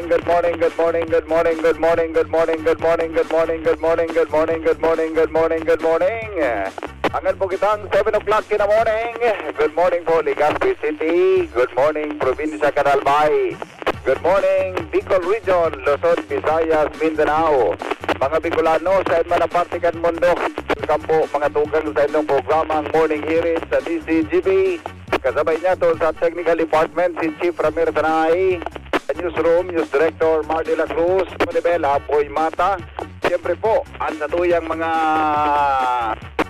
morning, good morning, good morning, good morning, good morning, good morning, good morning, good morning, good morning, good morning, good morning, good morning, good morning. Angan po kitang 7 o'clock in the morning. Good morning po, Legazpi City. Good morning, Provincia Canalbay. Good morning, Bicol Region, Luzon, Visayas, Mindanao. Mga Bicolano sa man ang partikan mundo. Welcome po mga tugang sa inyong programang Morning Hearing sa DCGB. Kasabay niya to sa Technical Department si Chief Ramir Tanay, Newsroom, News Director Mar de la Cruz, Manibela, Boy Mata. Siyempre po, ang natuyang mga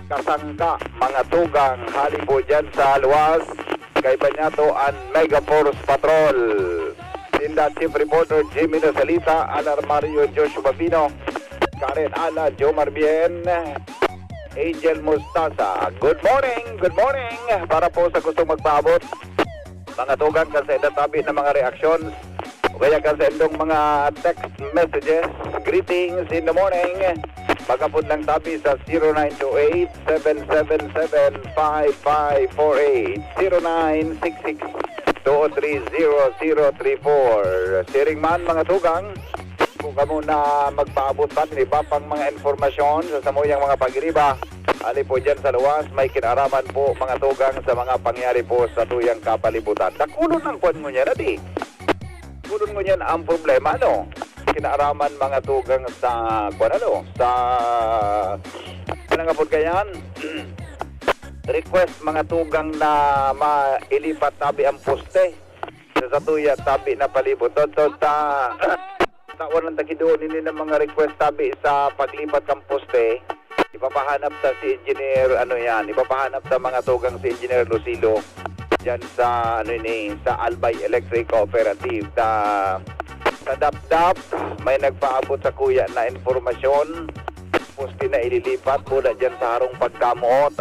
kasangka, mga tugang, hali po dyan sa luwas, kay Banyato and Mega Force Patrol. Sinda Chief Reporter Jimmy Nasalita, Alar Mario Joshua Babino, Karen Ala, Jomar Bien, Angel Mustasa. Good morning, good morning. Para po sa gustong magpaabot, mga tugang kasi natabi ng mga reactions, kaya kasi itong mga text messages, greetings in the morning. Pagkapod lang tabi sa 0928-777-5548, 0966-230-034. Sharing man mga tugang, kung kamo na magpaabot pa iba pang mga informasyon sa samuyang mga pag-iriba, ali po dyan sa luwas, may kinaraman po mga tugang sa mga pangyari po sa tuyang kapalibutan. Nakulon ang kwan mo niya, nati. Kulon mo niyan ang problema, ano? Kinaraman mga tugang sa kwan, ano? Sa pinangapod kayan, request mga tugang na mailipat tabi ang poste sa tuya tabi na palibot. Tawan ng takidoon nila ng mga request tabi sa paglipat ng poste, ipapahanap sa si engineer, ipapahanap sa mga tugang si engineer Lucilo dyan sa, sa Albay Electric Cooperative. Sa DAP-DAP, may nagpaabot sa kuya na informasyon, poste na ililipat mula dyan sa harong pagkamot,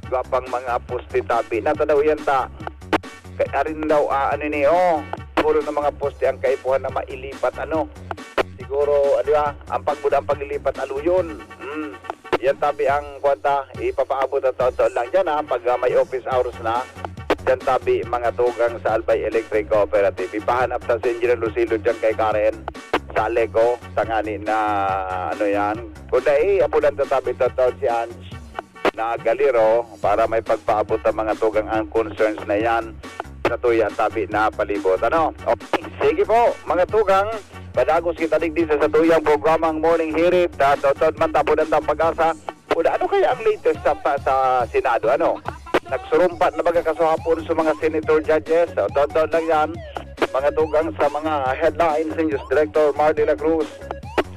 gapang mga poste tabi. Nata daw yan ta, kaya rin daw, siguro ng mga poste ang kaipuhan na mailipat, siguro, ang pagbudang paglilipat aluyon. Yan tabi ang kwanta, ipapaabot at taon lang dyan, pag may office hours na, dyan tabi mga tugang sa Albay Electric Cooperative. Ipahanap sa si Engineer Lucilo dyan kay Karen, sa Aleko, tangani na, kundi apulan sa tabi taon si Ange na Galiro, para may pagpaabot ang mga tugang ang concerns na yan sa tuya tabi na palibot. Okay, sige po mga tugang, padagos kita digdi sa tuyang programang Morning Hearing. Totod man tapunan ng pag-asa. Ano kaya ang latest sa Senado? Nagsurumpat na baga kasuhapon sa mga senator judges. Totod lang yan mga tugang sa mga headlines ni News Director Mar de la Cruz.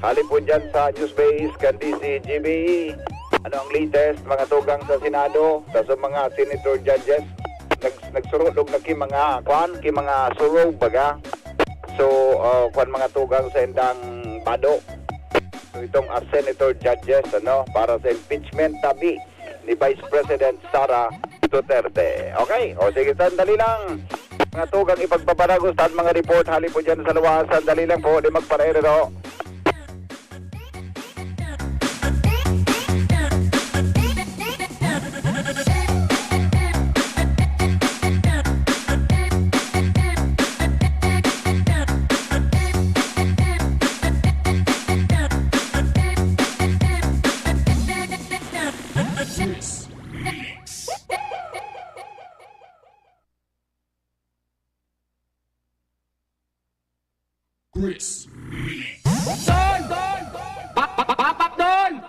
Hali po dyan sa Newsbase kan DCGB. Ano ang latest mga tugang sa Senado, sa mga senator judges? Nagsurulog na mga surog baga. So mga tugang sa indang bado. So itong senator judges para sa impeachment tabi ni Vice President Sara Duterte. Okay, sige, sandali lang mga tugang ipagpaparagos at mga report hali po dyan sa luwas. Sandali lang po, di magparero. Chris. Don! Papak Don!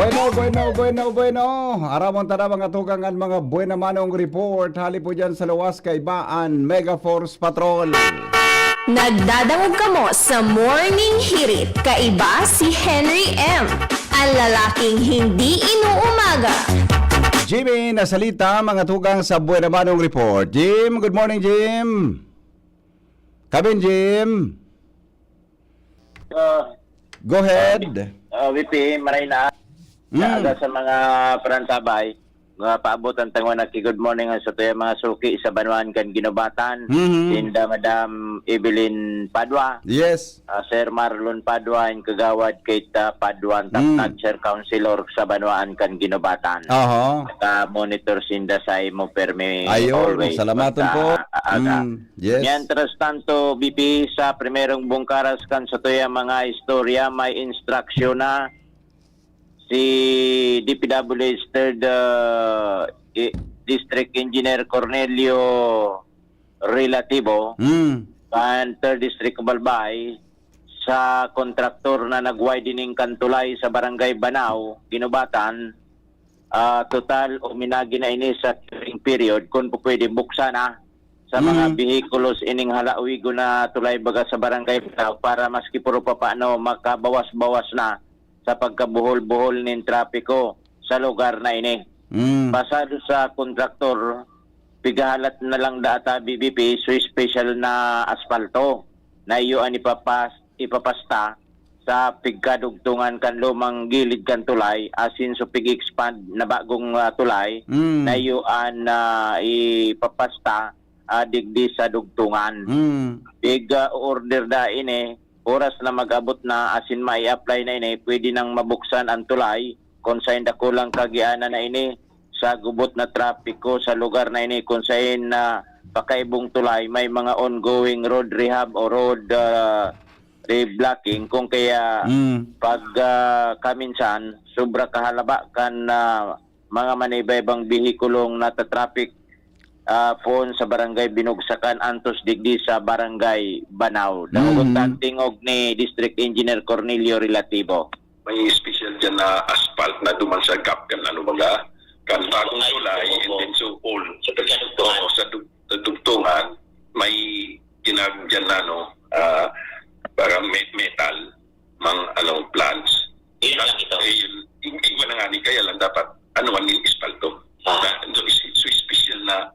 Bueno. Aramon tada mga tugangan mga buena manong report. Hali po dyan sa lawas kay Baan Mega Force Patrol. Nagdadangog kamo sa Morning Hirit. Kaiba si Henry M. Ang lalaking hindi inuumaga. Jimmy, nasalita mga tugang sa buena manong report. Jim, good morning Jim. Kabin Jim. Go ahead. VP, maray na. Aga sa mga parantabay, mga paabot ang tangwa na good morning sa tuya mga suki sa Banwan kan Ginobatan. Sinda Madam Evelyn Padua. Yes. Sir Marlon Padua, and kagawad kay Padua, top Sir Councilor sa Banwan kan Ginobatan. Monitor sinda sa imo permi. Ayon, salamaton po. Yes. Mientras tanto, BP, sa primerong bungkaras kan sa tuya mga istorya, may instruksyon na si DPWH 3rd District Engineer Cornelio Relativo and 3rd District Balbay sa kontraktor na nag-widening kantulay sa Barangay Banao, Ginobatan, total uminagi na ini sa clearing period kung po pwede buksan na sa mga vehikulos ining halauwigo na tulay baga sa Barangay Banao para maski puro pa paano makabawas-bawas na sa pagkabuhol-buhol ng trapiko sa lugar na ini. Pasado sa kontraktor, pigahalat na lang data BBP so special na asfalto na iyo ang ipapasta sa pigkadugtungan kan lumang gilid kan tulay asin so pig-expand na bagong tulay na iyo ang ipapasta digdi sa dugtungan. Order da ini oras na mag-abot na asin mai-apply na ini, pwede nang mabuksan ang tulay kung saan dakulang kagianan na ini sa gubot na trapiko sa lugar na ini kung saan na pakaibong tulay may mga ongoing road rehab o road reblocking kung kaya pag kaminsan sobra kahalaba kan mga manibaybang bihikulong natatraffic phone sa Barangay Binugsakan Antos digdi sa Barangay Banao. Dahugutan tingog ni District Engineer Cornelio Relativo. May special dyan na asphalt na duman sa gap kan ano baga kan bagong tulay and then so all sa dugtungan may ginagyan na para metal mang anong plants. Iba na nga ni kaya lang dapat ano man yung espalto. So special na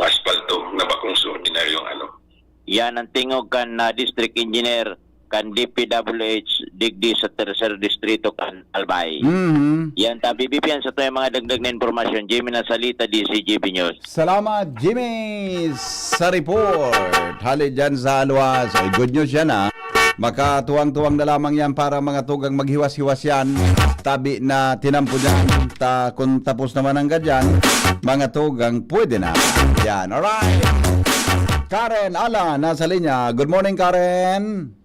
asfalto na bakong so ordinaryong Yan ang tingog kan District Engineer kan DPWH digdi sa Tercer Distrito kan Albay. Yan ta BBP yan sa tayo mga dagdag na informasyon. Jimmy Nasalita, DCGB News. Salamat Jimmy sa report. Hali dyan sa Aluas. Ay, good news yan Makatuwang-tuwang na lamang yan para mga tugang maghiwas-hiwas yan. Tabi na tinampo dyan. Kung tapos naman ang gadyan, mga tugang pwede na. Yan, alright. Karen Ala, nasa linya. Good morning, Karen.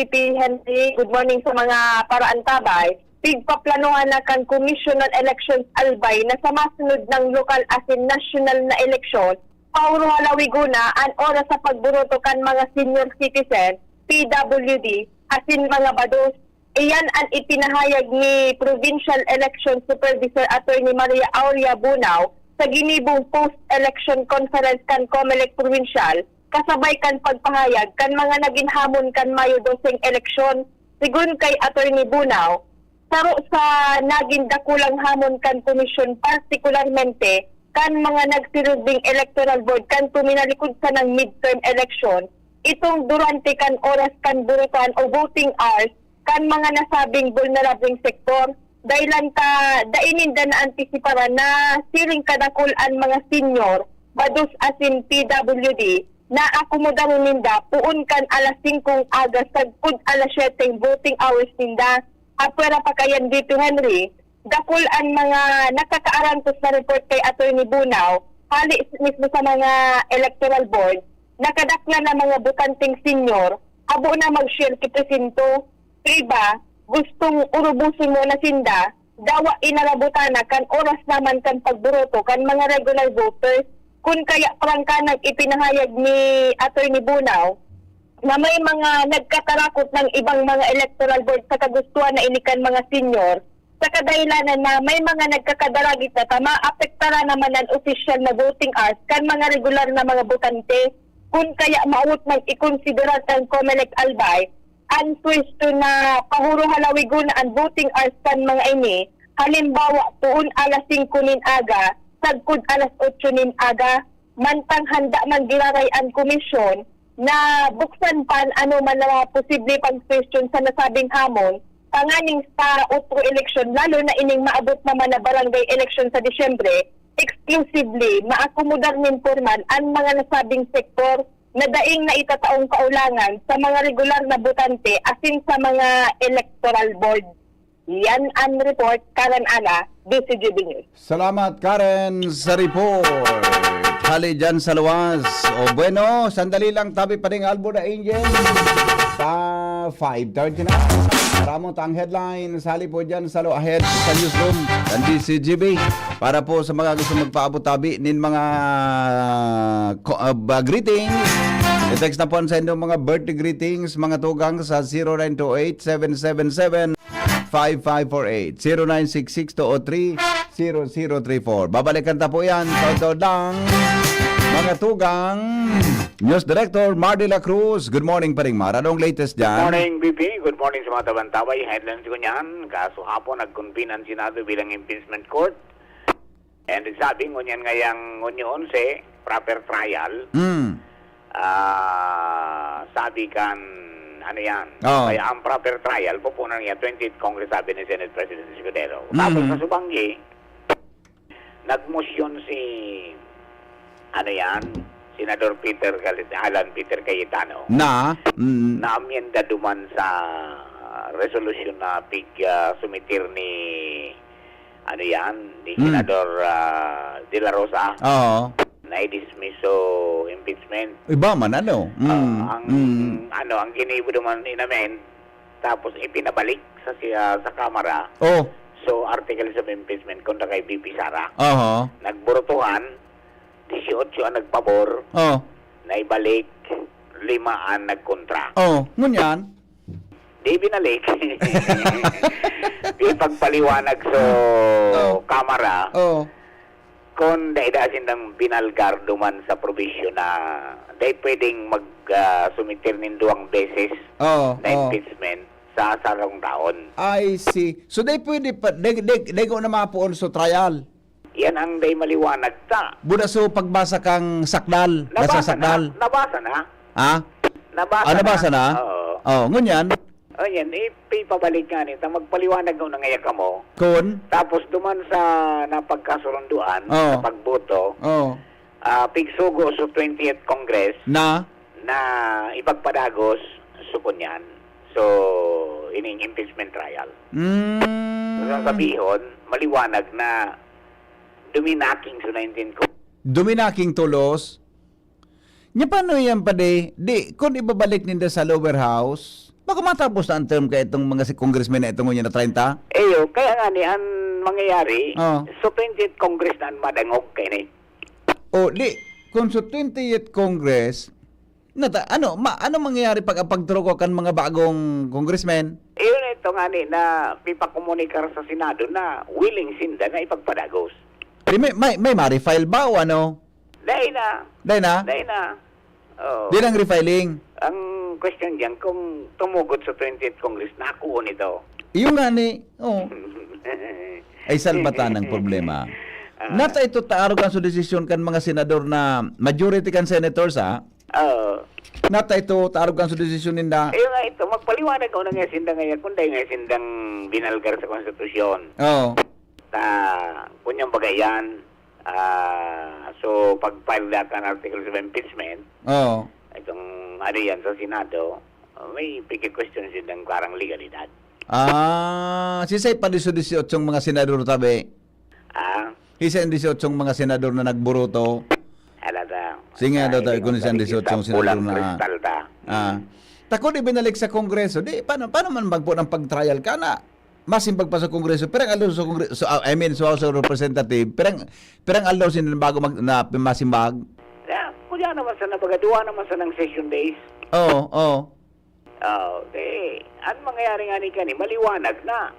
VP Henry, good morning sa mga paraantabay. Pigpaplanuhan na kan Commission on Elections Albay na sa masunod ng local asin national na eleksyon, Pauro Halawiguna ang oras sa pagburoto kan mga senior citizen, PWD, asin mga bados. Iyan ang ipinahayag ni Provincial Election Supervisor Attorney Maria Aurea Bunao sa ginibong post-election conference kan COMELEC Provincial, kasabay kan pagpahayag kan mga naging hamon kan Mayo 12 eleksyon. Sigun kay Attorney Bunao, saro sa naging dakulang hamon kan komisyon, partikularmente kan mga nagsilbing electoral board kan tuminalikod sa ng midterm election, itong durante kan oras kan burutan o voting hours kan mga nasabing vulnerable sektor, dahilan ka daininda na antisipara na siling kadakulan mga senior, bados asin PWD, na akomodang ninda puun kan alas 5 agas sagpud alas 7 voting hours ninda. Apwera pa kayan dito Henry, dakul ang mga nakakaarantos na report kay Attorney Bunao, hali mismo sa mga electoral board, nakadakla na mga butanting senior, abo na mag-share kipresinto. Iba, gustong urubusin mo na sinda, dawa inarabutana kan oras naman kan pagburoto kan mga regular voters. Kung kaya prangkanag ipinahayag ni Attorney Bunao na may mga nagkatarakot ng ibang mga electoral board sa kagustuhan na inikan mga senior, sa kadahilanan na may mga nagkakadaragit na maapektara naman ang official na voting hours kan mga regular na mga botante kung kaya maut mag ikonsidera ang COMELEC Albay ang pwesto na pahuro halawigon ang voting hours kan mga ini halimbawa tuon alas 5 nin aga sagkod alas 8 nin aga mantang handa man giraray ang komisyon na buksan pan ano man na posible pang question sa nasabing hamon panganing sa otro election, lalo na ining maabot naman na barangay election sa Disyembre, exclusively maakomodar nin forman ang mga nasabing sektor na daing na itataong kaulangan sa mga regular na botante asin sa mga electoral board. Yan ang report, Karen Ana, DCGB News. Salamat Karen sa report. Hali dyan sa luwas. O bueno, sandali lang tabi pa rin Albo na Angel. Sa 5:30 na. Maramot ang headlines. Hali po dyan sa ahead sa newsroom ng DCGB. Para po sa mga gusto magpaabot-tabi nin mga greetings. I-text na po sa inyong mga birthday greetings, mga tugang sa 0928-777-5548 0966-203-0034. Babalikan ta po yan. Todo lang mga tugang. News Director Mar de la Cruz. Good morning pa rin, Mar. Anong latest dyan? Morning, BP. Good morning sa mga tabantaway. Headlines ko niyan. Kaso hapon, nag-convene ang Senado bilang impeachment court. And sabi ngunyan ngayang ngunyon si proper trial. Sabi kan, ano yan? Oh. Kaya ang proper trial, pupunan niya 20th Congress, sabi ni Senate President Escudero. Tapos sa Subanggi, nagmosyon si, ano yan? Senador Alan Peter Cayetano Na? na amyenda duman sa resolution na sumitir ni ano yan ni Senador De La Rosa Oo. na i-dismiss o impeachment. Iba man, ano? Ang ginibo duman inamen tapos ipinabalik sa Kamara. Oh. So articles of impeachment kontra kay BP Sara. Oo. Nagburutuhan 18 ang nagpabor, Oh. na ibalik 5 ang nagkontra. Oh. Ngunyan? Di binalik. Di pagpaliwanag sa kamera, Oh. kung daidasin ng binalgar duman sa provision na dahil pwedeng mag-sumitir ng 2 beses Oh. na impeachment sa sarong taon. I see. So, they pwede pa, they ko na mapuon sa trial. Yan ang day maliwanag ta. Buda so pagbasa kang sakdal. Basa sakdal. Nabasa na. Ha? Nabasa na? Oo. Oh, ngunyan. O yan, ipapabalik nga nito. Magpaliwanag ng nangayak mo. Kun. Tapos duman sa napagkasurunduan, Oo. sa pagboto, Oh. pigsugo sa 20th Congress Na. na ipagpadagos sukunyan. So, ining impeachment trial. Sasabihon, maliwanag na duminaking sa 19 Duminaking tulos. Nya paano yan pa di? Di, kung ibabalik ninda sa lower house, baka matapos na ang term ka itong mga congressmen na itong na 30? Eyo, kaya nga ni, ang mangyayari, Oo. sa 20th Congress na ang madangog kay ni. O, di, kung sa 20th Congress, ano mangyayari pag pagturo kan mga bagong congressmen? Iyon ito nga ni, na pipakomunikar sa Senado na willing sinda na ipagpadagos. Di, may ma-refile ba o ano? Dahil na. Dahil na? Dahil na. Oh. Di lang refiling. Ang question diyan kung tumugot sa 20th Congress, nakuha nito. Yung nga ni, ay salbatan ng problema. Nata ito taarugan sa desisyon kan mga senador na majority kan senators Nata ito taarugan sa desisyon ninda. Ayun nga ito, magpaliwanag ko na nga sindang ngayon, kung dahil nga sindang binalgar sa konstitusyon. Oo. Kunyang bagayan, so pag-file na ka ng articles of impeachment, Oo. itong ano yan sa Senado, may piki-question sindang parang legalidad. Sisay pa 18 mga senador tabi. Isa 18 mga senador na nagburuto. Alata. Sige daw tayo kung isang 18 senador na. Kristal ta. Tako di binalik sa Kongreso. Di, paano man magpo ng pag-trial ka na? Masimbag pa sa Kongreso. Perang aldaw sa Kongreso, sa House of Representative, perang aldaw sila bago na masimbag. Kaya naman sa nabagaduwa naman sa ng session days. Oo. Okay. Ang mangyayari nga ni maliwanag na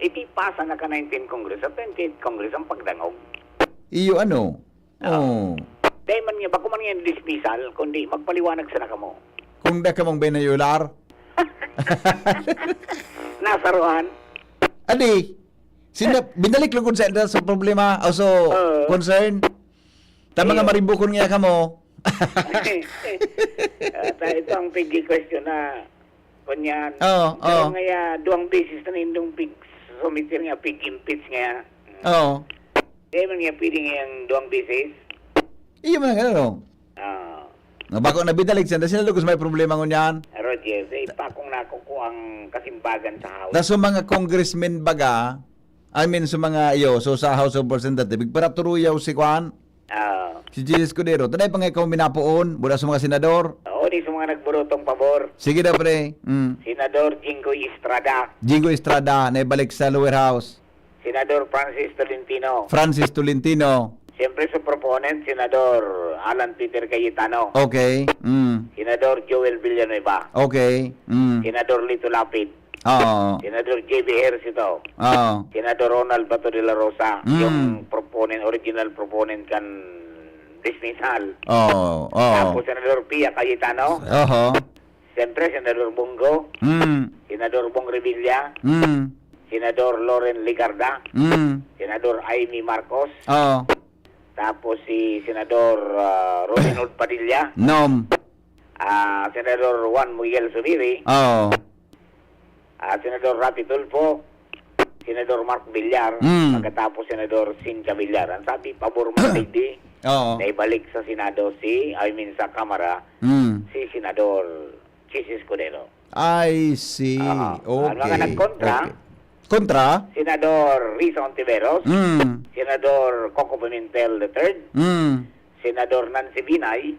ipipasa na ka 19 Congress at 28 Congress ang pagdangog. Iyo ano? Oh. Dahil man nga, bako man nga dismissal, kundi magpaliwanag sa naka mo. Kung da ka mong benayular, Nasaruhan. adi, binalik lugod sa problema o so concern. Tama nga Iyo. marimbukon nga ka mo. Ito ang pigi question na kunyan. Oo, Pero oo. nga duwang beses na nindong pig sumitir nga pig impeach nga. Oo. Dahil man nga pwede nga yung duwang beses. Iyo man nga no. Ah, Nga bako na binalik siya, sila lugos may problema ngunyan. Roger, ipakong nakuko ang kasimbagan sa house. Na sa mga congressmen baga, I mean sa mga iyo, so sa House of Representatives, para turuyaw si Juan, Ah, si Jesus Cordero. Tanay pa nga ikaw minapoon, mula sa mga senador. oo, di sa mga nagburotong pabor. Sige na pre. Senador Jinggoy Estrada, Jigo Estrada, na ibalik sa lower house. Senador Francis Tolentino, Francis Tolentino. siyempre sa proponent, Senador Alan Peter Cayetano, Okay. Senador Joel Villanueva, Okay. Senador Lito Lapid, Oo. Senador J.B. Ejercito, Oo. Senador Ronald Bato de la Rosa, Mm. yung proponent, original proponent kan dismissal. Oo. Oo. Tapos Senador Pia Cayetano, Oho. siyempre Senador Bongo, Senador Bong Revilla, Senador Loren Ligarda, Senador Amy Marcos, Oo. tapos si Senador Rodinold Padilla, Nom. Senador Juan Miguel Zubiri, Oo. Senador Rapi Tulfo, Senador Mark Villar, pagkatapos Senador Cynthia Villar. Ang sabi, pabor mo hindi Oo. na ibalik sa Senado sa Kamara, si Senador Jesus Cordero. I see. Ang Okay. mga nagkontra, Okay. Kontra? Senador Risa Ontiveros, Mm. Senador Coco Pimentel III, Senador Nancy Binay,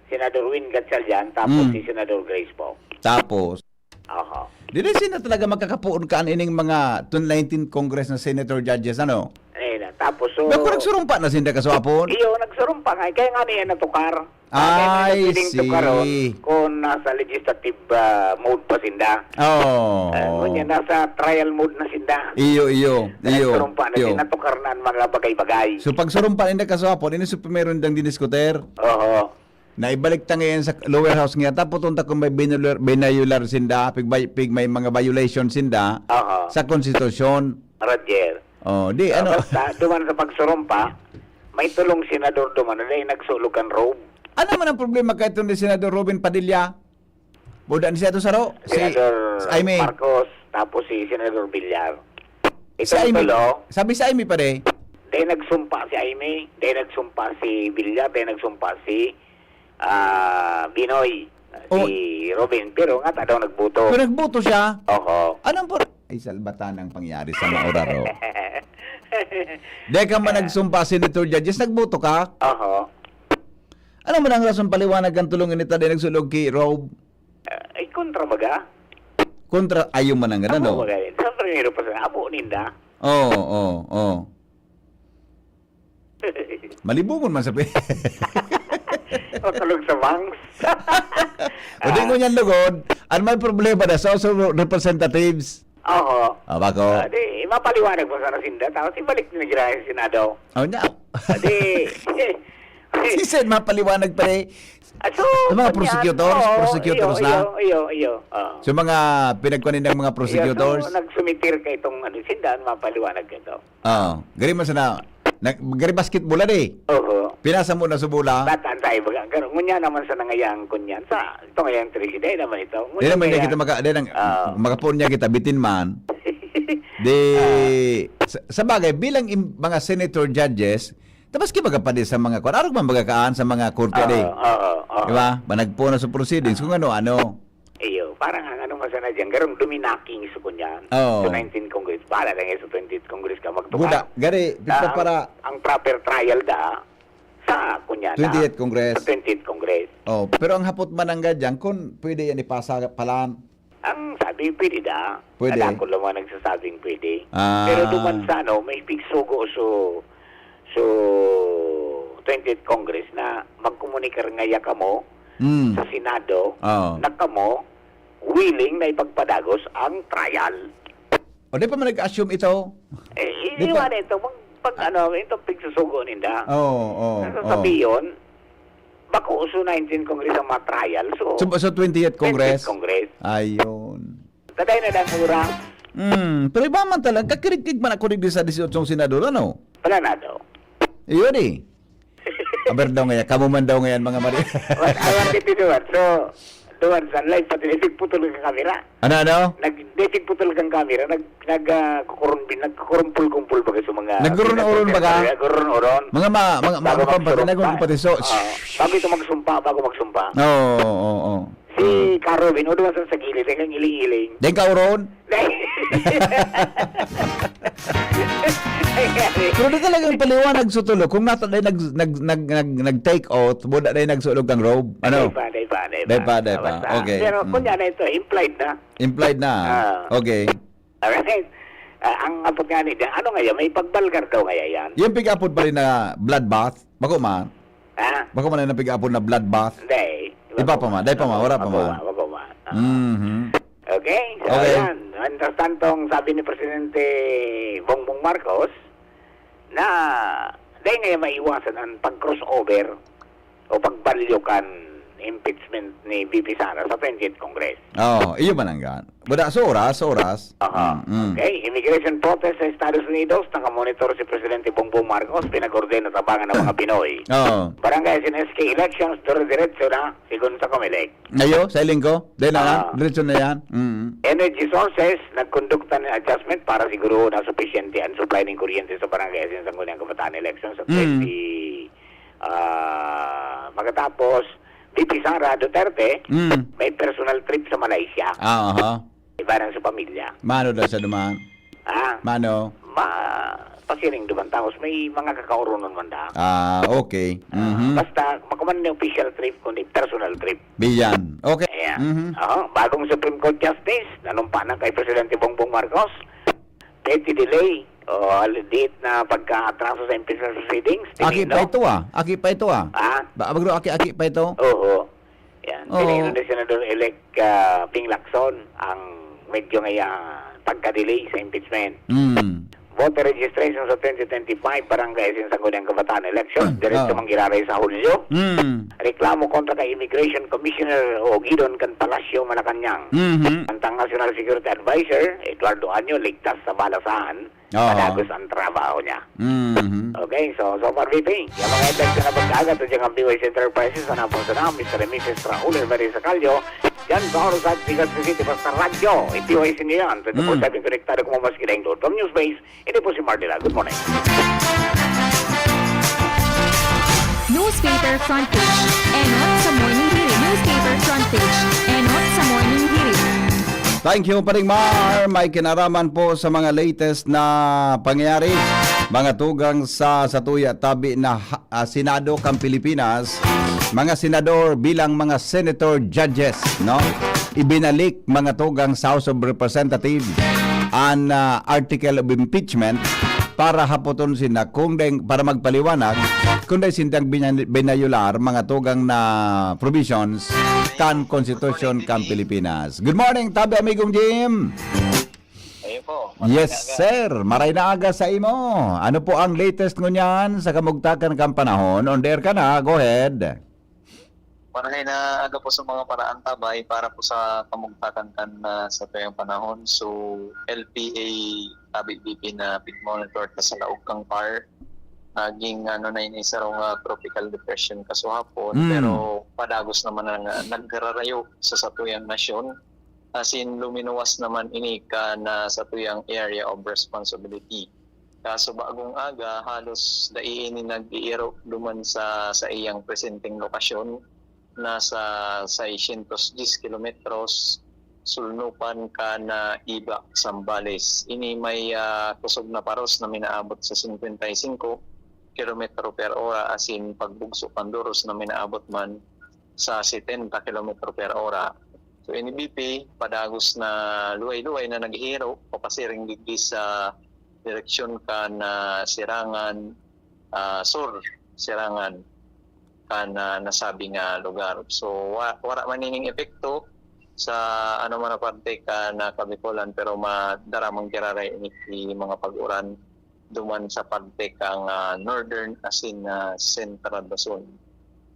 Senador Win Gatchalian, tapos si Senador Grace Poe. Tapos, Aha. di sila talaga magkakapuon kaan ining mga 2019 Congress na Senator Judges, ano? Ayun na. Tapos so... Naku, nagsurumpa na sinda kaswapon? Iyo, nagsurumpa nga. Kaya nga niya natukar. I see. Tukaron kung nasa legislative mode pa sinda. Oo. Kung nasa trial mode na sinda. Iyo. Nagsurumpa na Iyo. sinatukar na ang mga bagay-bagay. So pag surumpa na kaswapon, ini super meron dang diniskuter. Oo. Na ibalik ta ngayon sa lower house nga tapos tunta kung may binayular sinda, pig may mga violation sinda Oo. sa konstitusyon. Roger. Oh, di ano. Basta, duman sa pagsurumpa, may tulong senador duman na nagsulukan robe. Ano man ang problema kahit ni Senador Robin Padilla? Buda ni siya to saro? Senador si Aimee. Marcos, tapos si Senador Villar. Si Ito Aimee. tulo, Sabi sa Aimee pare. dahil nagsumpa si Aimee, dahil nagsumpa si Villar, dahil nagsumpa si Binoy, si Robin. Pero nga daw nagbuto. Kung nagboto siya, Oo. anong por... Ay, salbatan ang pangyari sa maoraro. Dahil ka man nagsumpa Senator Judges, nagboto ka? Oo. Ano man ang rason paliwanag ang tulungin nita din nagsulog kay Rob? Ay, kontra baga? Kontra ayaw man ang ganun, no? Amo baga rin. Sa primero pa sa amo ninda. Oo. Malibungon man sa Matulog sa banks. O di ko niyan lugod, ano may problema na sa House of Representatives? Oo. Bako? Di, mapaliwanag mo sa nasinda. Tapos ibalik ni Grahe sa Senado. Oh, no. Di, Si Sen, mapaliwanag pa rin. So, Sa mga prosecutors na? Iyo. So mga pinagkunin ng mga prosecutors? So, nagsumitir ka itong sindahan, mapaliwanag ka ito. Gari man sana, gari basketball eh. Oo. Pinasa mo na sa bula. Bataan tayo baga. Pero ngunya naman sa nangayang kunyan. Sa ito ngayang Trisidad naman ito. Di naman niya kita makapuon niya kita bitin man. Sa bagay, bilang mga senator judges, tapos kibaga pa din sa mga kwan. Arog man bagakaan sa mga korte di. Oo. Diba? Managpo na sa proceedings kung ano-ano. Iyo, parang ang ano masana dyan. Garong duminaking sa kunyan. Oo. Sa 19 Congress. Para lang sa 20th Congress ka magtukar. Buda, gari, pita para Ang proper trial sa kunyan. 28th Congress. Sa 20th Congress. Oh, pero ang hapot man ang gadyan, kung pwede yan ipasa palan. Ang sabi, pwede da. Pwede. Wala ko naman nagsasabing pwede. Ah. Pero duman sa may pigsugo so 20th Congress na magkomunikar ngaya ka mo sa Senado Oo. na kamo willing na ipagpadagos ang trial. O O di pa man nag-assume ito? Di Yung pa- ano ito, pag ano, itong pigsusugo ninda. Oo. Sabi yun, bako uso 19 Congress ang mga trial. So, So 20th Congress? 20th Congress. Ayun. Taday na lang mura. Pero iba man talaga, kakirikig man ako rin sa 18 senador, ano? Wala na daw. Iyon eh. Aber daw ngayon, kamu man daw ngayon mga mari. Awan dito doon. So, doon sa live, pati putol kang kamera. Ano? Nag-dating putol kang kamera, nagkukurumpul-kumpul ba sa mga... Nagguron-uron ba ka? Nagguron-uron. Mga pampatay, nagkumpati. So, bago ito bago magsumpa. Oo. Si Caro Binodo sa gilid, hanggang iling-iling. Den ka uron? Pero di talagang paliwanag sa tulo. Kung nata day nag-take out, buda day nagsulog kang robe. Ano? Day pa. Basta. Okay. Pero kunya na ito, implied na. Implied na. Okay. Alright. Ang apot nga niya, ano nga yan? May pagbalgar daw nga yan. Yung pick-upod pa rin na bloodbath, bako man. Ha? Bako man na pick-upod na bloodbath. Hindi. Iba pa man, dahil pa man, wala pa man. Wag ma. Mhm. Okay? So, Okay. ayan. Mientras tantong sabi ni Presidente Bongbong Marcos na dahil ngayon maiwasan ang pag-crossover o pagbalyukan impeachment ni VP Sara sa 20th Congress. Iyo man ang gan. Buda sa oras. Aha. Okay, immigration protest sa Estados Unidos, nakamonitor si Presidente Bongbong Marcos, pinag-orden na tabangan ng mga Pinoy. Barangay SK elections, diretso na, sigun sa Comelec. Ayo, sa lingko. Dahil na, diretso na yan. Energy sources, nagkondukta ng adjustment para siguro na sufficiente ang supply ng kuryente sa barangay sa Sangguniang Kabataan elections sa 20. Magkatapos, VP Sara Duterte, may personal trip sa Malaysia. Iba lang sa pamilya. Mano daw sa dumaan? Mano? Pasiring duman tapos may mga kakaurunan man da. Okay. Basta, makuman na official trip, kundi personal trip. Biyan. Okay. Ayan. Bagong Supreme Court Justice, nanumpa na kay Presidente Bongbong Marcos, petty delay, date na pagka-atraso sa impeachment proceedings. Aki pa ito ah. Bagro aki pa ito. Oo. Yan. Oo. Tinignan ni Senador-elect Ping Lacson ang medyo pagka-delay sa impeachment. Voter registration sa 2025 barangay sa Sangguniang Kabataan elections, diretso mangyayari sa Hulyo. Reklamo kontra kay Immigration Commissioner o Gidon Can Palacio Malacanang. Antang National Security Advisor, Eduardo Año, ligtas sa balasahan, padagos ang trabaho niya. Okay, so far VP, yung mga headlines na pagkagat at yung BYC Enterprises na napong sa namin, Mr. and Mrs. Raul Herbaris Sacalio, yan sa oras at Sigat City, basta radyo, BYC niya yan. 24/7 konektado kung mamaskilang doon. From Newsbase, ito po si Mardila. Good morning. Newspaper front page. Enot sa morning hirit. Newspaper front page. Enot sa morning hirit. Thank you, Paring Mar. May kinaraman po sa mga latest na pangyayari. Mga tugang sa tuya tabi na Senado kang Pilipinas, mga senador bilang mga senator judges, no? Ibinalik mga tugang sa House of Representatives an article of impeachment para hapoton sina para magpaliwanag kung dahil sindang binayular mga tugang na provisions kan Constitution kan Pilipinas. Good morning, tabi amigong Jim. Yes, sir. Maray na aga sa imo. Ano po ang latest ngunyan sa kamugtakan kang panahon? On there ka na. Go ahead. Maray na aga po sa mga paraan tabay para po sa kamugtakan kan sa tuyang panahon. So, LPA tabi BP na pig monitor ka sa laog kang par. Naging na isa rong tropical depression kasuhapon. Pero padagos naman ang nagkararayo sa satuyang nasyon. As in, luminuwas naman ini ka na sa tuyang area of responsibility. Kaso bagong aga, halos daiini nag-iiro duman sa iyang presenting lokasyon. Nasa 610 kilometros, sulnupan ka na Iba, Zambales. Ini may kusog na paros na minaabot sa 55 kilometro per ora, as in pagbugso Pandoros na minaabot man sa 70 kilometro per ora. So NBP, padagos na luway-luway na naghihiro, papasiring digdi sa direksyon ka na Sirangan, Sur, Sirangan, ka na nasabing lugar. So wala manining epekto, sa ano man na parte ka na kabikulan pero madaramang kiraray ini mga pag-uran duman sa parte kang northern asin central Luzon.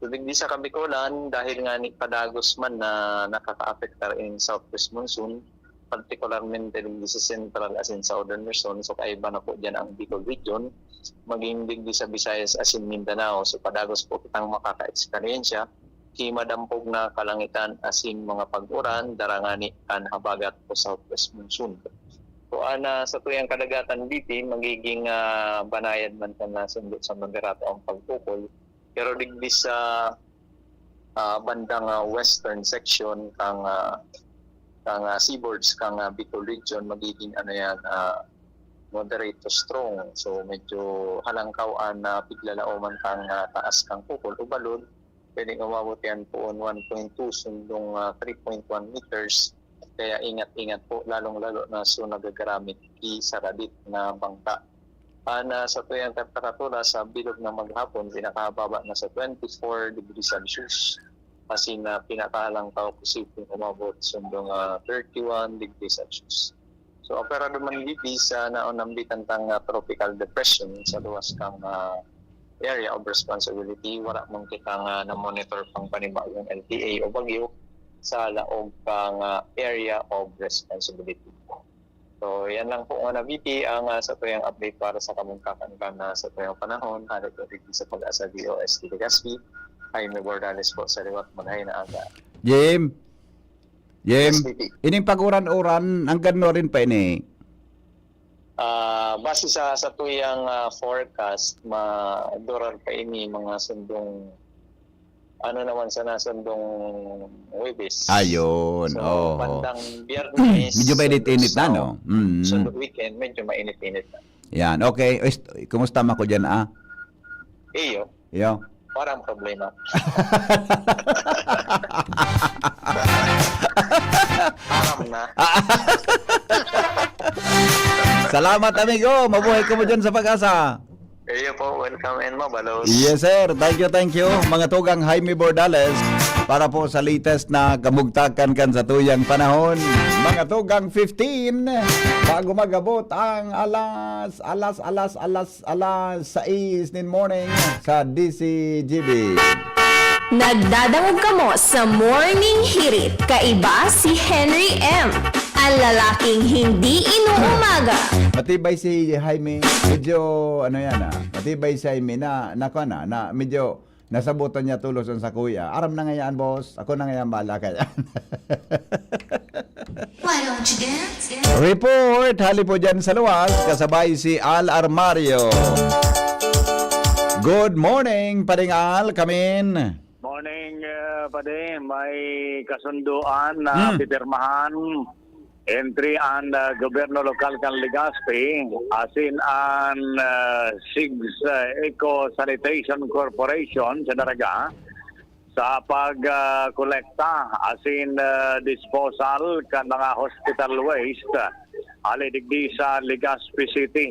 Tubig di sa kabikulan dahil nga ni padagos man na nakaka-apektar in southwest monsoon, particularmente di sa central asin southern Luzon, so kaiba na po dyan ang Bicol region, maging digdi sa Visayas asin Mindanao, so padagos po kitang makaka-eksperyensya himadampog na kalangitan asin mga pag-uran darangani kan habagat po southwest monsoon. So sa tuyang kadagatan diti magiging banayad man kan nasundo sa moderato ang pagpupol, pero digdi sa bandang western section kang seaboards kang Bicol region magiging moderate to strong, so medyo halangkawan na piglalao man kang taas kang pupol o balod. Pwedeng umabot yan po 1.2 sundong 3.1 meters. Kaya ingat-ingat po, lalong-lalo na so nagagaramit sa radit na bangka. Sa tuyang temperatura sa bilog ng maghapon, pinakababa na sa 24 degrees Celsius. Kasi na pinakahalang tao posibleng umabot sundong 31 degrees Celsius. So, opera naman dito sa naunambitan tang tropical depression sa luwas kang area of responsibility, wala mong kitang na-monitor pang panibagong LTA o bagyo sa laog kang area of responsibility. So, yan lang po nga VP ang sa tuyang update para sa kamungkakan na sa tuyang panahon. Halit o digdi sa Pag-asa DOST Legazpi. Jaime Bordales po sa liwat manay na aga. Jim, Yes, VP. ining pag-uran-uran, hanggang no rin pa ini. Base sa tuyang forecast, madurar pa ini mga sundong naman sa nasundong Huwebes. Ayun, So, bandang Biyernes. Medyo mainit-init na, no? Sundong weekend, medyo mainit-init na. Yan, okay. Kumusta mo ko dyan, Iyo, Yo. parang problema. Aram na. Salamat, amigo. Mabuhay ka mo dyan sa Pag-asa. Iyo po, welcome and mabalos. Yes, sir. Thank you. Mga tugang Jaime Bordales para po sa latest na kamugtakan kan sa tuyang panahon. Mga tugang 15 bago magabot ang alas 6 nin morning sa DCGB. Nagdadangog kamo sa Morning Hirit. Kaiba si Henry M. Ang lalaking hindi inuumaga. Matibay si Jaime. Medyo matibay si Jaime na medyo nasabutan niya tulos sa kuya. Aram na ngayaan, boss. Ako na ngayaan bala kaya. Why don't you dance? Report, hali po dyan sa luwas, kasabay si Al Armario. Good morning, Paring Al, kamin. Morning, Pade. May kasunduan na pipirmahan entry ang gobyerno lokal kan Legazpi asin ang SIGS Eco Sanitation Corporation sa Daraga sa pag-kolekta asin disposal kan mga hospital waste alidigdi sa Legazpi City.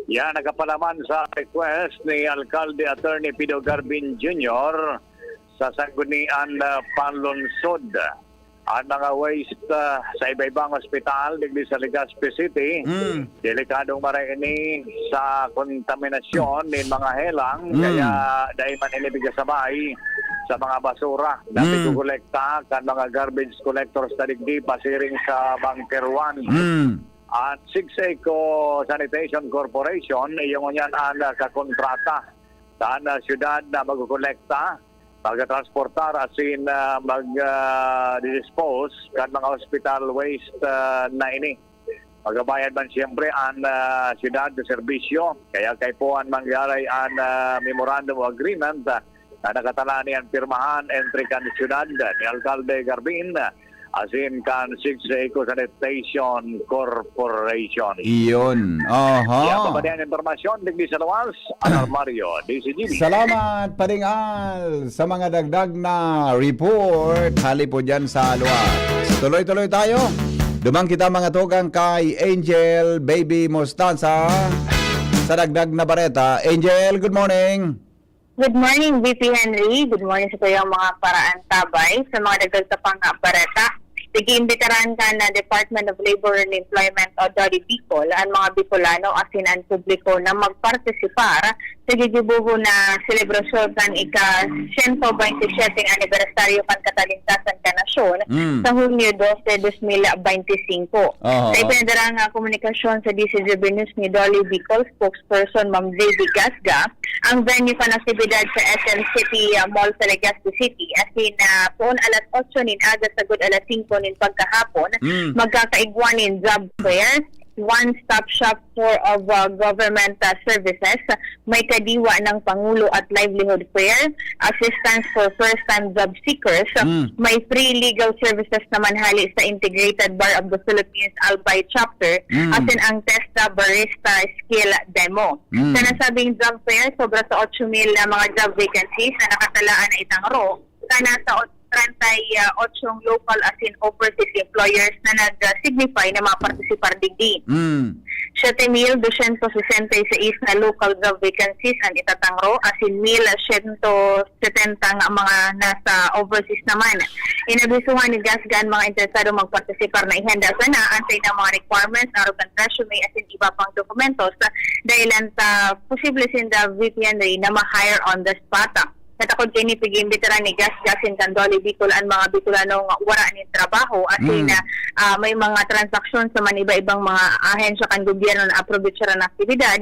Yan nagapalaman sa request ni Alcalde Attorney Pido Garbin Jr. sa Sanggunian Panlonsod. Ang mga waste sa iba-ibang ospital digdi sa Legazpi City, delikadong marini sa kontaminasyon ng mga helang, kaya dahil man inibigay sa mga basura. Dati kukolekta kan mga garbage collectors na digdi pasiring sa Bunker 1. At SIGS Eco Sanitation Corporation, yung yan ang kakontrata sa syudad na magkukolekta, mag-transportar asin mag-dispose kan mga hospital waste na ini. Magabayad man siyempre ang syudad de serbisyo. Kaya kay po ang mangyaray ang memorandum of agreement na nakatala niyan pirmahan entry kan syudad ni Alcalde Garbin asin kan SIGS Eco Sanitation Corporation. Iyon. Yan pa ang informasyon digdi sa luwas, Al Mario, DCGB. Salamat, Paring Al, sa mga dagdag na report. Hali po dyan sa luwas. Tuloy-tuloy tayo. Dumang kita mga tugang kay Angel Baby Mostanza sa dagdag na bareta. Angel, good morning. Good morning, VP Henry. Good morning sa tuyong mga paraan tabay. Sa mga dagdag sa pangkabareta, Tigiimbitaran ka na Department of Labor and Employment o Dori Bicol ang mga Bicolano asin ang publiko na magpartisipar sa gigibuho na selebrasyon kan ika-127 anibersaryo kan Katalintasan ka Nasyon sa Hunyo 12, 2025. Sa ipinadarang komunikasyon sa DCGB News ni Dolly Bicol, spokesperson Ma'am JB Gasga, ang venue pa ng aktibidad sa SM City Mall sa Legazpi City asin poon alas 8 nin aga sagud alas 5 nin pagkahapon magkakaigwanin job fair, one-stop shop for of government services, may kadiwa ng Pangulo at livelihood fair, assistance for first-time job seekers, may free legal services naman hali sa Integrated Bar of the Philippines Albay Chapter, asin ang TESDA Barista Skill Demo. Sa nasabing job fair, sobra sa 8,000 mga job vacancies na nakatalaan na itang ro, kana sa 38 local asin overseas employers na nag-signify na mapartisipar digdi. 7,266 na local job vacancies ang itatangro asin 1,170 nga mga nasa overseas naman. Inabisuhan ni Gasgan mga interesado magpartisipar na ihanda sana antay ng mga requirements, arugan resume asin iba pang dokumentos dahilan sa posible sinda VPN na ma-hire on the spot. Natakod kini pigiimbitaran ni Gasgasin Candoli Bicol ang mga Bicolanong wala ni trabaho asin may mga transaksyon sa maniba-ibang mga ahensya kan gobyerno na aprobitsara ng aktibidad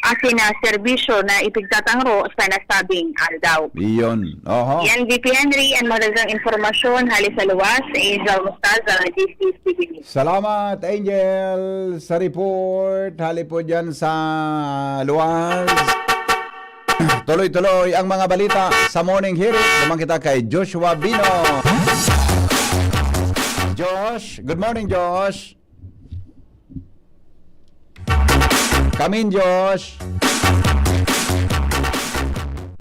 asin na serbisyo na ipigtatangro sa nasabing aldaw. Iyon. Yan VP Henry and magandang informasyon halis sa luwas Angel Mustaza ng DCTV. Salamat, Angel, sa report. Hali po dyan sa luwas. Tuloy-tuloy ang mga balita sa Morning Hearing. Naman kita kay Joshua Bino. Josh, good morning, Josh. Come in, Josh.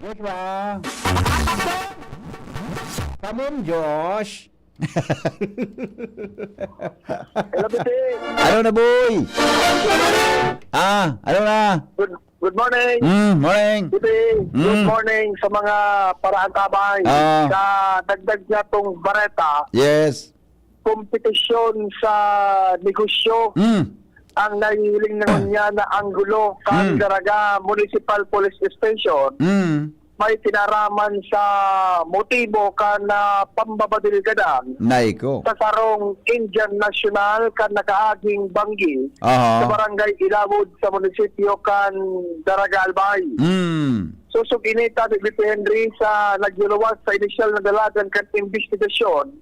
Joshua. Come in, Josh. Hello, Bete. Ano na, boy? Ano na? Good morning. Morning. Bete, good morning sa mga paraan tabay. Sa dagdag na tong bareta, Yes. kompetisyon sa negosyo. Ang nahihiling naman niya na anggulo kan Daraga Municipal Police Station. May tinaraman sa motibo kan na pambabadilgadan Naiko. sa sarong Indian National kan nakaaging banggi sa barangay Ilawod sa munisipyo kan Daraga Albay. Susog inita ni BP Henry sa nagluluwas sa inisyal na dalagan kan investigasyon.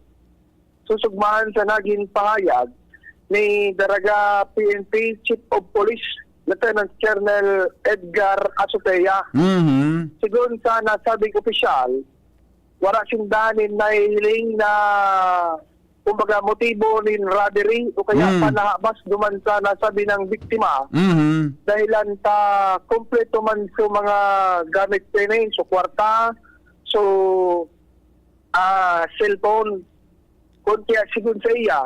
Susugman sa naging pahayag ni Daraga PNP Chief of Police Lieutenant Colonel Edgar Azotea. Sigun sa nasabing opisyal, wala sindanin na hiling na kumbaga motibo ni robbery o kaya panahabas duman sa nasabi ng biktima dahilan ta kompleto man sa mga gamit training, so kwarta, so cellphone, kundi sigun sa iya,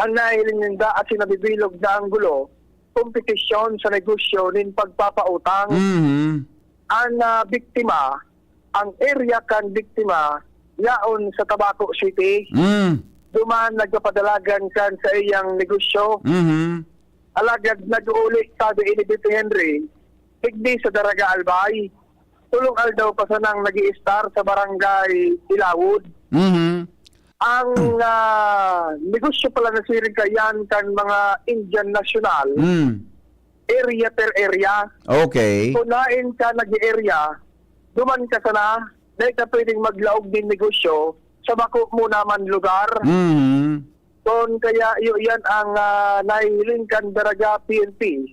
ang nahiling ninda at sinabibilog na anggulo, kompetisyon sa negosyo nin pagpapautang. Ang biktima, ang area kan biktima, yaon sa Tabaco City. Duman nagpapadalagan kan sa iyang negosyo. Alagad nag-uuli sabi ni BP Henry, higdi sa Daraga Albay. Tulong aldaw pa sa nang nag-i-star sa barangay Ilawod. Ang negosyo pala na siring kayan kan mga Indian National, area per area. Okay. Kunain ka nag-area, duman ka sana, dahil ka pwedeng maglaog din negosyo, sa bako mo naman lugar. Doon kaya yan ang nahihiling kan Daraga PNP.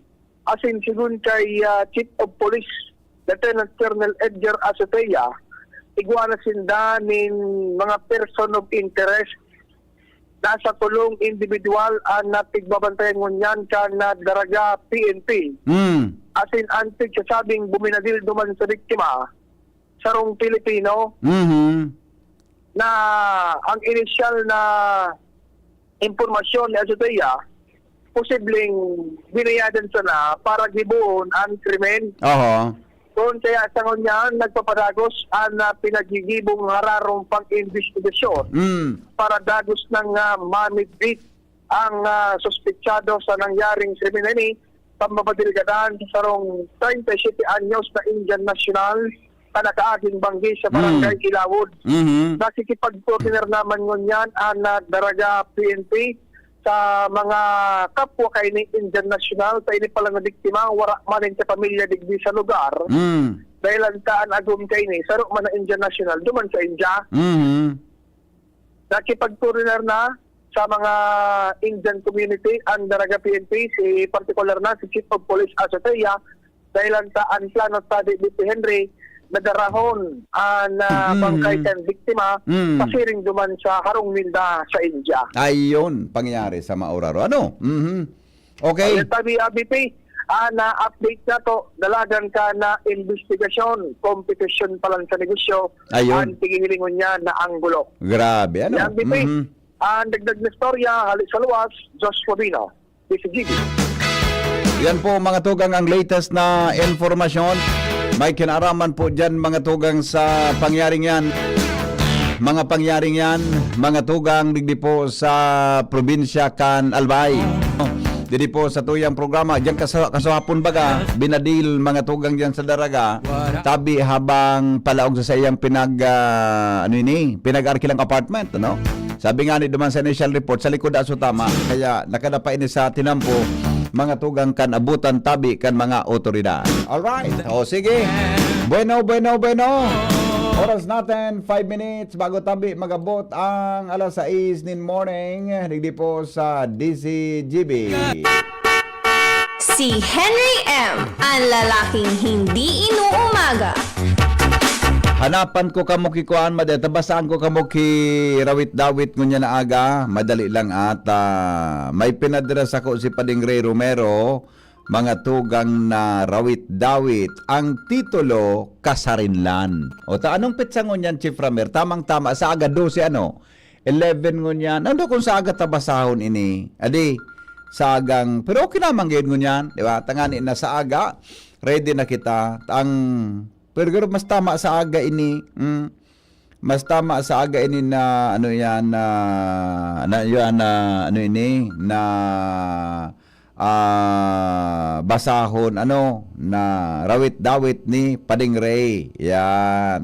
Asin sigun kay Chief of Police, Lieutenant Colonel Edgar Azotea, igwana sinda nin mga person of interest nasa tulong individual ang natigbabantayan ngunyan ka na Daraga PNP. Asin antig sabing buminadil duman sa biktima sarong Pilipino na ang inisyal na impormasyon ni Azotea posibleng binayadan sana para gibuon ang krimen. Kung kaya sa ngunyan, nagpapadagos ang pinagigibong hararong pang-investigasyon para dagos ng mamidbit ang suspitsado sa nangyaring kriminal pambabadilgadaan sa sarong 37 anyos na Indian national na nakaaging banggi sa barangay Ilawod. Nakikipag-partner naman ngunyan ang Daraga PNP sa mga kapwa kay ni Indian national sa ini palang na biktima wara manin sa pamilya digdi sa lugar. Dahil ang taan agum kay ni saro man na Indian national duman sa India. Nakipag-partner na sa mga Indian community ang Daraga PNP, si particular na si Chief of Police Asoteya, dahil ang taan plano sa DP Henry nadarahon ang bangkay kan biktima pasiring duman sa Harong Minda sa India. Ayun, pangyayari sa Mauraro. Ano? Okay. Tabi ABP, na-update na to, dalagan ka na investigasyon, competition pa lang sa negosyo, Ayun. ang tigihilingon niya na anggulo. Grabe, ano? Yan, BP, ang dagdag na storya, halik sa luwas, Josh Fabino, PCGB. Yan po mga tugang ang latest na informasyon. May kinaraman po dyan mga tugang sa pangyaring yan. Mga pangyaring yan, mga tugang digdi po sa probinsya kan Albay. Didi po sa tuyang programa, dyan kasahapon baga, binadil mga tugang dyan sa Daraga, tabi habang palaog sa iyang pinag-arkilang apartment, ano? Sabi nga ni duman sa initial report, sa likod aso tama, kaya nakadapa ini sa tinampo, mga tugang kan abutan tabi kan mga otoridad. Alright, o sige. Bueno. Oras natin, 5 minutes bago tabi magabot ang alas 6 nin morning. Digdi po sa DCGB. Si Henry M., ang lalaking hindi inuumaga. Hanapan ko kamo kikuan madali, tabasaan ko kamo ki rawit-dawit ngunya na aga, madali lang at may pinadres ako si Pading Ray Romero, mga tugang na rawit-dawit, ang titulo Kasarinlan. O anong pitsa ngunyan, Chief Ramer? Tamang-tama, sa aga 12 11 ngunyan. Ano kung sa aga tabasahon ini? Adi, sa agang, pero okay naman ngayon ngunyan, di ba? Tangani na sa aga, ready na kita, pero mas tama sa aga ini. Mas tama sa aga ini na ano yan na basahon na rawit-dawit ni Pading Ray. Yan.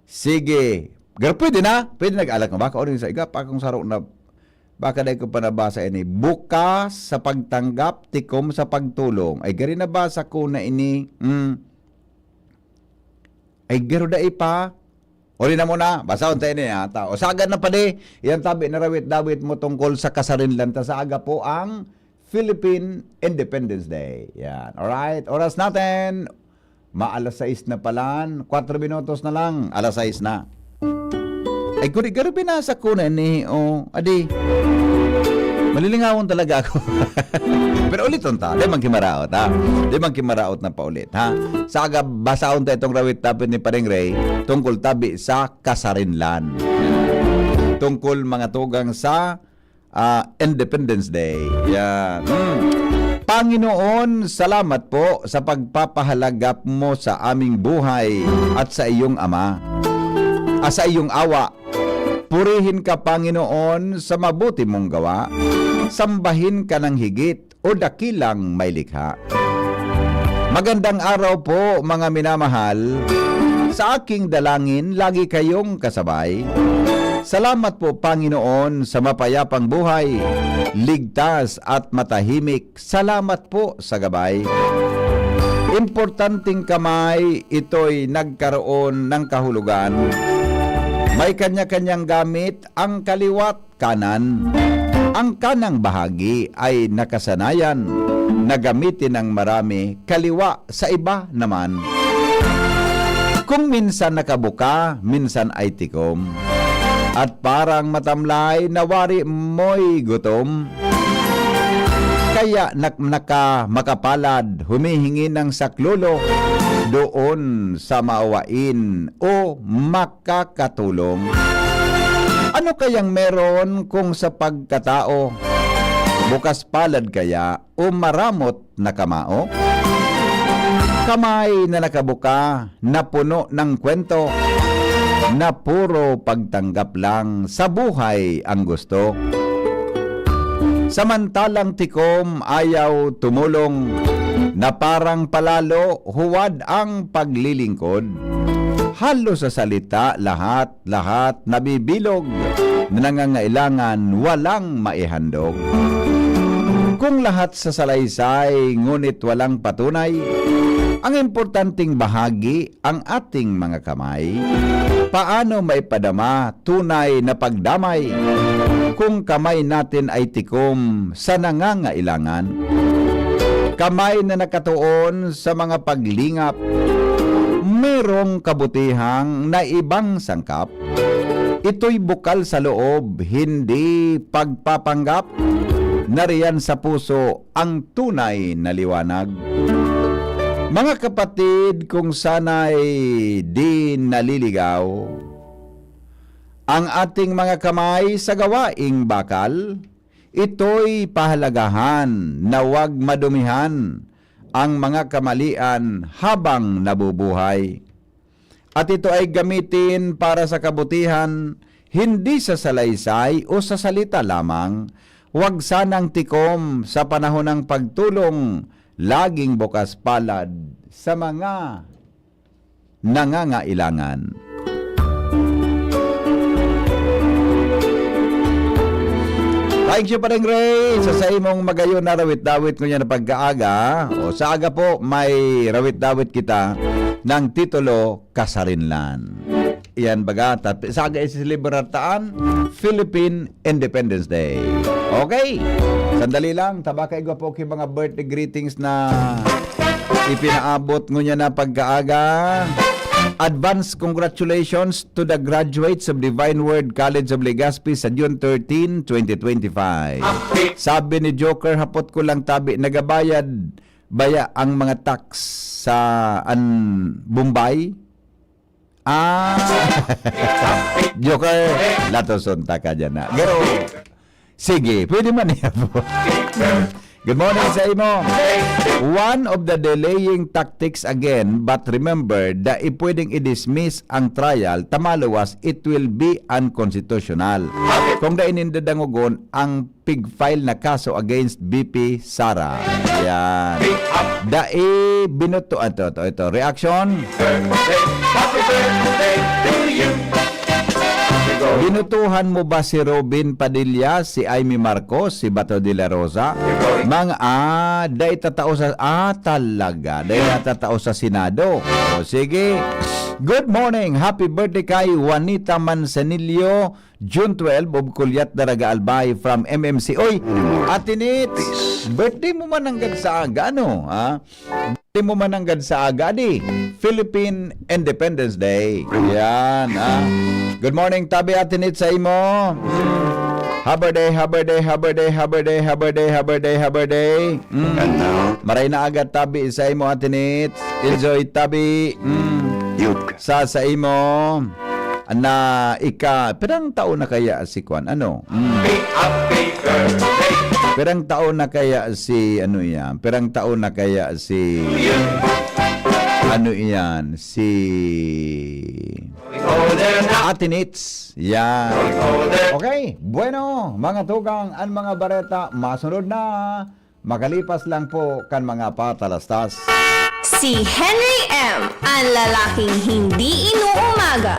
Sige. Pero pwede nag-alak na baka orin sa iga pa kung sarok na baka dahil ko pa nabasa ini. Bukas sa pagtanggap, tikom sa pagtulong. Ay gari nabasa ko na ini. Ay garo da ipa. Uli na muna, basahon tayo niya. O sagad na pa di, yan tabi na rawit-dawit mo tungkol sa Kasarinlan. Sa aga po ang Philippine Independence Day. Yan, alright. Oras natin, maalas 6 na palan, 4 minutos na lang, alas 6 na. Ay garo binasa ko na ni, adi. Malilingawon talaga ako. Pero ulit ta, di man kimaraot ha. Di man kimaraot na paulit ha. Saga basaon ta itong rawit tapit ni Pading Ray tungkol tabi sa Kasarinlan. Tungkol mga tugang sa Independence Day. Yan. Panginoon, salamat po sa pagpapahalagap mo sa aming buhay at sa iyong ama. Sa iyong awa. Purihin ka, Panginoon, sa mabuti mong gawa. Sambahin ka ng higit o dakilang may likha. Magandang araw po, mga minamahal. Sa aking dalangin, lagi kayong kasabay. Salamat po, Panginoon, sa mapayapang buhay, ligtas at matahimik. Salamat po sa gabay. Importanteng kamay, ito'y nagkaroon ng kahulugan. May kanya-kanyang gamit ang kaliwat kanan. Ang kanang bahagi ay nakasanayan na gamitin ng marami, kaliwa sa iba naman. Kung minsan nakabuka, minsan ay tikom. At parang matamlay, nawari mo'y gutom. Kaya makapalad, humihingi ng saklolo doon sa maawain o makakatulong. Ano kayang meron kung sa pagkatao? Bukas palad kaya o maramot na kamao? Kamay na nakabuka, na puno ng kwento, na puro pagtanggap lang sa buhay ang gusto. Samantalang tikom ayaw tumulong, na parang palalo huwad ang paglilingkod. Halos sa salita lahat nabibilog, na nangangailangan walang maihandog. Kung lahat sa salaysay ngunit walang patunay, ang importanteng bahagi ang ating mga kamay. Paano maipadama tunay na pagdamay kung kamay natin ay tikom sa nangangailangan? Kamay na nakatuon sa mga paglingap, merong kabutihang na ibang sangkap. Ito'y bukal sa loob, hindi pagpapanggap. Nariyan sa puso ang tunay na liwanag. Mga kapatid, kung sana'y di naliligaw ang ating mga kamay sa gawaing bakal, ito'y pahalagahan na huwag madumihan ang mga kamalian habang nabubuhay. At ito ay gamitin para sa kabutihan, hindi sa salaysay o sa salita lamang. Huwag sanang tikom sa panahon ng pagtulong, laging bukas palad sa mga nangangailangan. Thank you pa rin, Ray, sa imong magayon na rawit-dawit ko niya na pagkaaga. O sa aga po, may rawit-dawit kita ng titulo, Kasarinlan. Iyan baga, sa aga isilibertaan, Philippine Independence Day. Okay, sandali lang, tabakay ko po yung mga birthday greetings na ipinaabot nyo niya na pagkaaga. Advance congratulations to the graduates of Divine Word College of Legazpi sa June 13, 2025. Sabi ni Joker, hapot ko lang tabi, nagabayad baya ang mga tax sa Bombay? Joker, latosunta ka dyan na. Pero, sige, pwede man yan po. Good morning sa imo. One of the delaying tactics again, but remember, da pwedeng i-dismiss ang trial, tamaluwas, it will be unconstitutional. Kung da inindadangugon ang pig-file na kaso against BP Sara. Yan. Da binuto, ito, reaction. Binutuhan mo ba si Robin Padilla, si Amy Marcos, si Bato de la Rosa? Dahil tatao sa, talaga, dahil tatao sa Senado. O sige, good morning, happy birthday kay Juanita Manzanillo, June 12, of Kulyat Daraga Albay from MMC. Oy, Atinits, birthday mo man hanggang sa aga, ano? Birthday mo man hanggang sa aga, di? Philippine Independence Day. Yan, Good morning, tabi Atinits sa imo. Haber day. Maray na agad tabi sa imo, Atinits. Enjoy tabi. Sa imo. Na perang taon na kaya si Kwan? Ano? Perang taon na kaya si Perang taon na kaya si si Atinits. Yan. Okay, bueno, mga tugang ang mga bareta, masunod na. Makalipas lang po kan mga patalastas. Si Henry M., ang lalaking hindi inuumaga.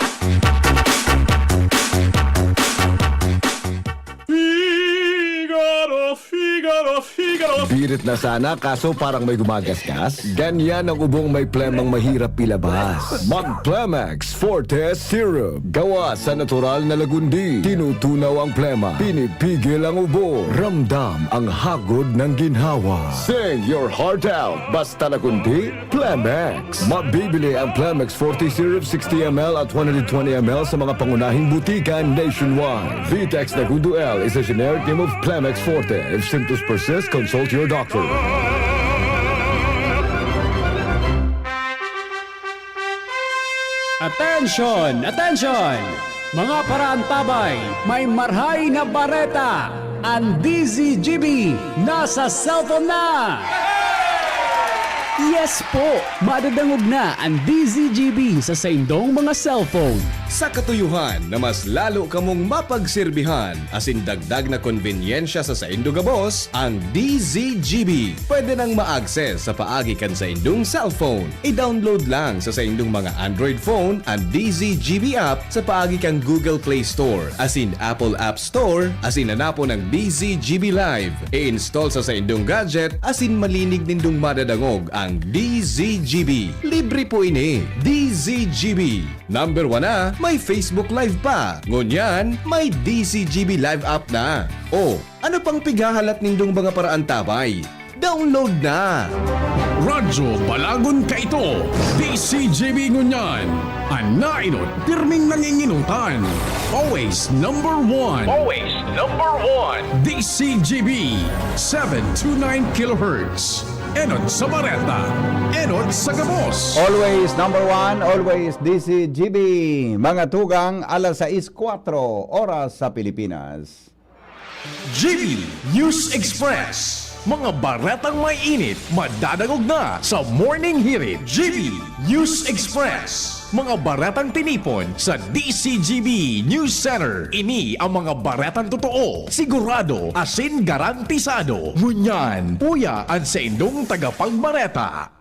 Birit na sana kaso parang may gumagasgas. Ganyan ang ubong may plemang mahirap ilabas. Mag-Plemex Forte Syrup. Gawa sa natural na lagundi. Tinutunaw ang plema. Pinipigil ang ubo. Ramdam ang hagod ng ginhawa. Sing your heart out. Basta lagundi, Plemex. Mabibili ang Plemex Forte Syrup 60ml at 120ml sa mga pangunahing butika nationwide. Vitex Nagundo L is a generic name of Plemex Forte. If symptoms persist, consult your doctor. Attention! Attention! Mga paraantabay, may marhay na bareta. Ang DZGB nasa cellphone na! Yes po! Madadangog na ang DZGB sa saindong mga cellphone. Sa katuyuhan na mas lalo kamong mapagsilbihan asin dagdag na konbinyensya sa saindo gabos, ang DZGB pwede nang ma-access sa paagi kan sa indong cellphone. I-download lang sa saindong mga Android phone ang DZGB app sa paagi kang Google Play Store asin Apple App Store asin hanapo ng DZGB Live. I-install sa indong gadget asin malinig nindong madadangog ang DZGB. Libre po ini. DZGB. Number 1 na, may Facebook Live pa. Ngunyan, may DZGB Live app na. O, ano pang pigahalat nindong mga paraan tabay? Download na! Radyo Balagon ka ito, DCGB Ngunyan. Anainot, pirming nanginginutan. Always number one. Always number one. DCGB, 729 kHz. Enot sa Bareta, Enot sa Gabos. Always number 1, always DCGB. Mga tugang, alas 6:04 oras sa Pilipinas. GB News Express. Mga baretang may init, madadagog na sa Morning Hirit. GB News Express. Mga baretang tinipon sa DCGB News Center. Ini ang mga baretang totoo, sigurado, asin garantisado. Ngunyan, puya ang sa indong tagapagbareta.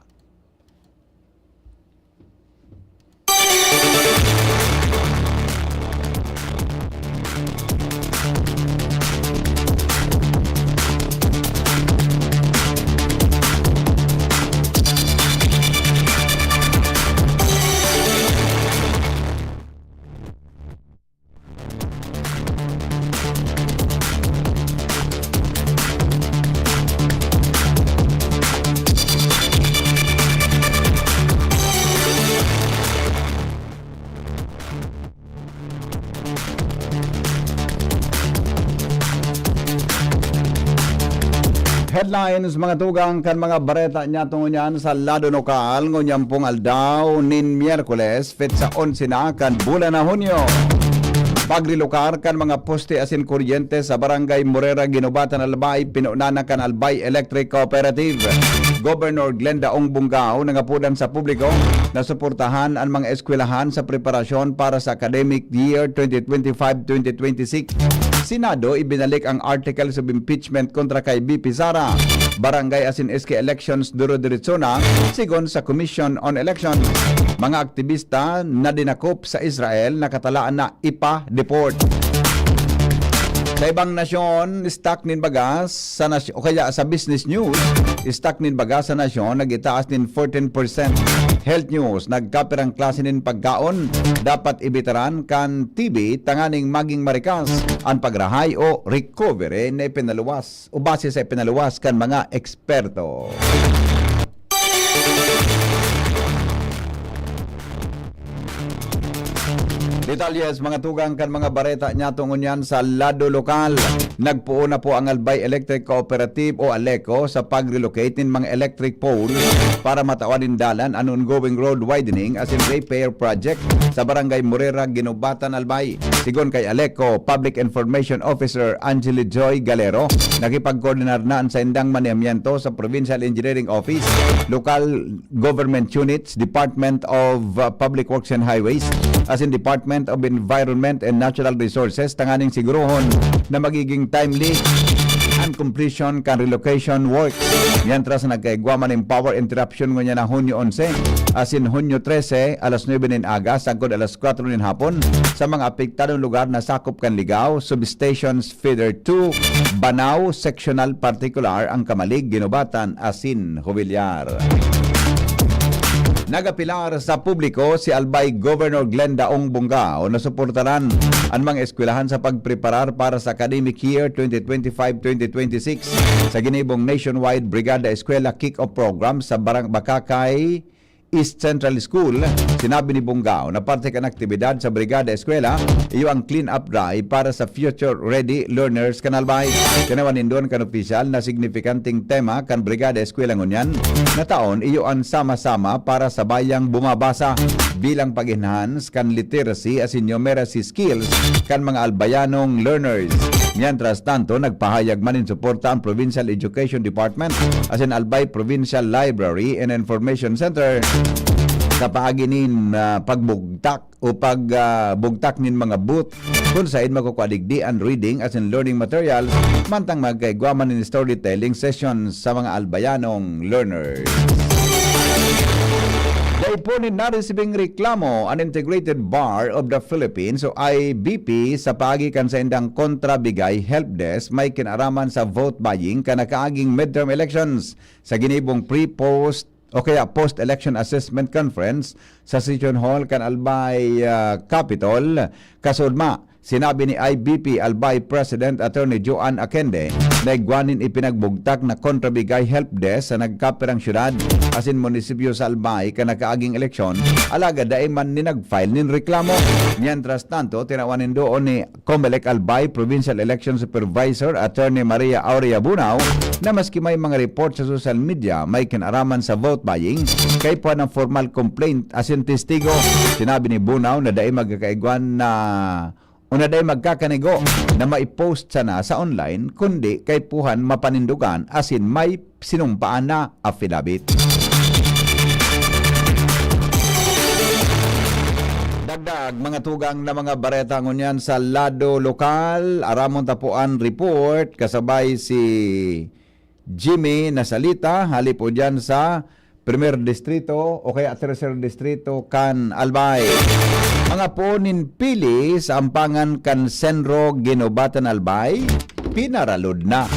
Headlines mga tugang kan mga bareta niya tungunyan sa lado lokal ngunyan pong aldaw nin Miyerkules fit sa 11 na kan bulan na Hunyo. Pagrilokar kan mga poste asin kuryente sa barangay Morera Ginubatan Albay pinunana kan Albay Electric Cooperative. Governor Glenda Ong Bungao nangapudan sa publiko na suportahan ang mga eskwelahan sa preparasyon para sa academic year 2025-2026. Senado ibinalik ang articles of impeachment kontra kay BP Sara. Barangay asin SK elections duro-diretso na sigon sa Commission on Elections. Mga aktivista na dinakop sa Israel nakatalaan na ipa-deport. Sa ibang nasyon, stock nin bagas sa nasyon, o kaya sa business news, stock nin bagas sa nasyon nagitaas nin 14%. Health news, nagkapirang klase nin pagkaon, dapat ibitaran kan TB tanganing maging marikas ang pagrahay o recovery na ipinaluwas o base sa ipinaluwas kan mga eksperto. Detalyes mga tugang kan mga bareta niya tungon yan sa lado lokal. Nagpuo na po ang Albay Electric Cooperative o ALECO sa pag-relocate ng mga electric poles para matawanin dalan ang ongoing road widening as in repair project sa barangay Morera, Ginubatan, Albay. Sigon kay ALECO Public Information Officer Angeli Joy Galero, nakipag-coordinar na ang saindang manehamiento sa Provincial Engineering Office, Local Government Units, Department of Public Works and Highways, as in Department of Environment and Natural Resources tanganing sigurohon na magiging timely and completion kan relocation works. Mientras nagkaigwaman ng power interruption ngunya na Hunyo 11 as in Hunyo 13 alas 9 nin aga sagod alas 4 nin hapon sa mga apektadong lugar na sakop kan Ligao, Substations Feeder 2, Banao, Sectional Particular ang Kamalig, Ginubatan, asin Jubilyar. Nagapilar sa publiko si Albay Governor Glenda Ong Bungao na suportaran ang mga eskwelahan sa pagpreparar para sa academic year 2025-2026 sa ginibong nationwide Brigada Eskwela Kick-Off Program sa Barang Bakakay East Central School. Sinabi ni Bungao na parte kan aktibidad sa Brigada Eskwela iyo ang clean-up drive para sa future-ready learners kan Albay. Kanawanin doon kan opisyal na signifikanting tema kan Brigada Eskwela ngunyan na taon iyo ang sama-sama para sa bayang bumabasa bilang pag-enhance kan literacy as in numeracy skills kan mga albayanong learners. Mientras tanto, nagpahayag man in suporta ang Provincial Education Department as in Albay Provincial Library and Information Center sa paaginin pagbugtak o pagbugtak nin mga booth kung saan makukuadigdian reading as in learning materials mantang magkaigwaman in storytelling sessions sa mga albayanong learners. Dahil po ni naresibing reklamo ang Integrated Bar of the Philippines o IBP sa pagikan sa indang kontrabigay helpdesk may kinaraman sa vote buying kanakaaging midterm elections sa ginibong pre-post o kaya post-election assessment conference sa Session Hall kan Albay Capitol. Kasudma, sinabi ni IBP Albay President Attorney Joan Akende na igwanin ipinagbugtak na kontrabigay helpdesk sa nagkapirang syudad asin munisipyo sa Albay kanakaaging eleksyon alaga daay man ni nag-file nin reklamo. Mientras tanto, tinawanin doon ni Comelec Albay Provincial Election Supervisor Attorney Maria Aurea Bunao na maski may mga report sa social media may kinaraman sa vote buying kay po ng formal complaint asin testigo. Sinabi ni Bunao na daay magkakaigwan na una day magkakanigo na maipost sana sa online kundi kay puhan mapanindugan asin may sinumpaan na affidavit. Dagdag mga tugang na mga bareta ngunyan sa lado lokal, aramon tapuan report kasabay si Jimmy Nasalita halip po dyan sa Primer Distrito o kaya Tercer Distrito kan Albay. Mga ponin pili sa ampangan kan Senro Ginobatan Albay, pinaralod na.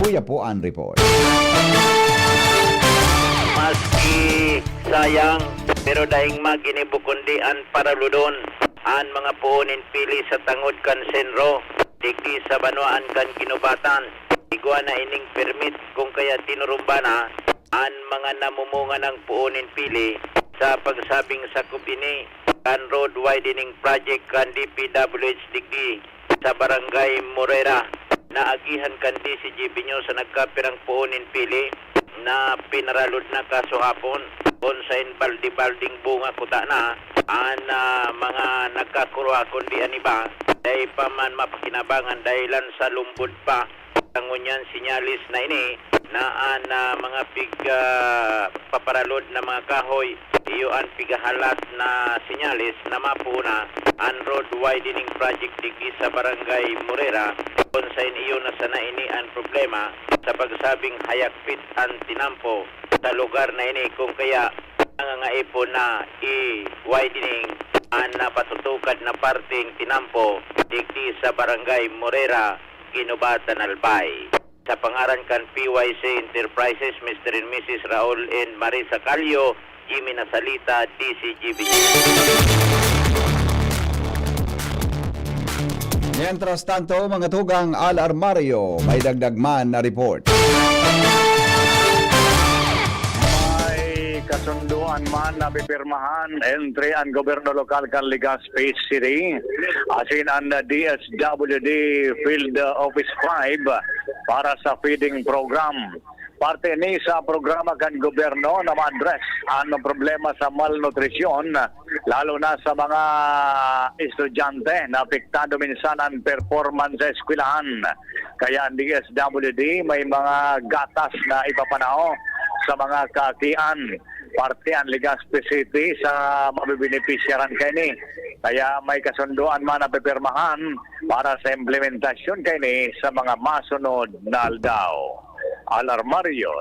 Kuya po ang report. Maski sayang, pero daing maginibukundian paraludon ang mga puunin pili sa tangod kan Senro, digdi sa Banuan kan Ginobatan. Igwa na ining permit kung kaya tinurumbana ang mga namumunga ng puunin pili sa pagsabing sakop ini kan road widening project kan DPWH digdi sa Barangay Morera na agihan kan DCGB nyo sa nagkapirang puunin pili na pinaralod na kaso hapon kung sa baldi-balding bunga kuta na ang mga nagkakuruha kundi aniba dahil pa man mapakinabangan dahilan sa lumbod pa ang unyan sinyalis na ini na mga paparalod na mga kahoy iyo ang pigahalat na sinyalis na mapuna ang road widening project digi sa Barangay Morera kung sa iyo na sana ini ang problema sa pagsabing hayakpit ang tinampo sa lugar na ini kung kaya nangangaipon na i-widening ang napatutukad na parting tinampo digi sa Barangay Morera, Ginobatan, Albay. Sa pangaran kan PYC Enterprises, Mr. and Mrs. Raul and Marisa Calio, Jimmy Nasalita, DCGB. Mientras tanto, mga tugang alarmaryo, may dagdag man na report. May kasunduan man na pipirmahan entry ang gobyerno lokal kan Legazpi City asin ang DSWD Field Office 5 para sa feeding program. Parte ni sa programa kan gobyerno na ma-address ang problema sa malnutrisyon lalo na sa mga estudyante na apektado minsan ang performance sa eskwelahan. Kaya ang DSWD may mga gatas na ipapanao sa mga kakian. Parte ang Legazpi City sa mabibenepisyaran kini. Kaya may kasunduan man na pipirmahan para sa implementasyon kini sa mga masunod na aldaw. Alarmaryo.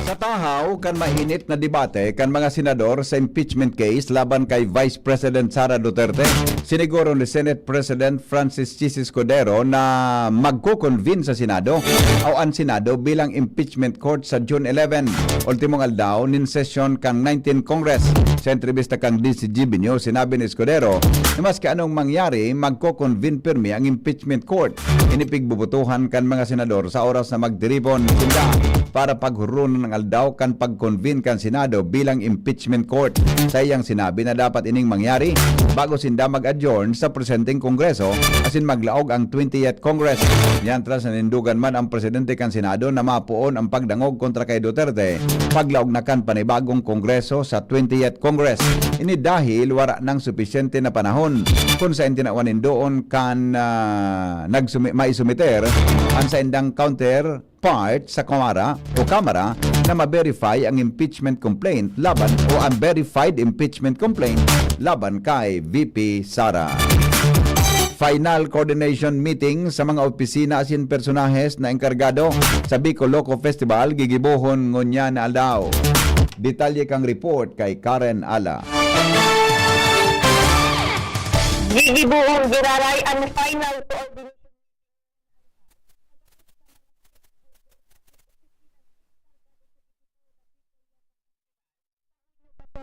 Sa tahaw, kan mainit na debate kan mga senador sa impeachment case laban kay Vice President Sara Duterte. Siniguro ni Senate President Francis Chis Escudero na magko-convene sa Senado o ang Senado bilang impeachment court sa June 11. Ultimong aldaw nin session kang 19 Congress. Sa entrevista kang DCGB News, sinabi ni Escudero na maski anong mangyari, magko-convene pirmi ang impeachment court. Inipigbubutuhan kan mga senador sa oras na magdiribon sila para paghurunan ng aldaw kan pag-convene kan Senado bilang impeachment court. Sa iyang sinabi na dapat ining mangyari bago sinda mag-adjourn sa presenteng Kongreso asin maglaog ang 20th Congress. Yantras na nindugan man ang presidente kan Senado na mapuon ang pagdangog kontra kay Duterte paglaog na kan panibagong Kongreso sa 20th Congress. Ini dahil wala nang supisyente na panahon kung sa tinawanin doon kan maisumiter ang sa indang counterpart sa Kamara na ma-verify ang impeachment complaint laban o unverified impeachment complaint laban kay VP Sara. Final coordination meeting sa mga opisina asin personahes na enkargado sa Bicol Loco Festival gigibuhon ngunya na aldaw. Detalye kang report kay Karen Ala. Gigibuhon giraray ang final coordination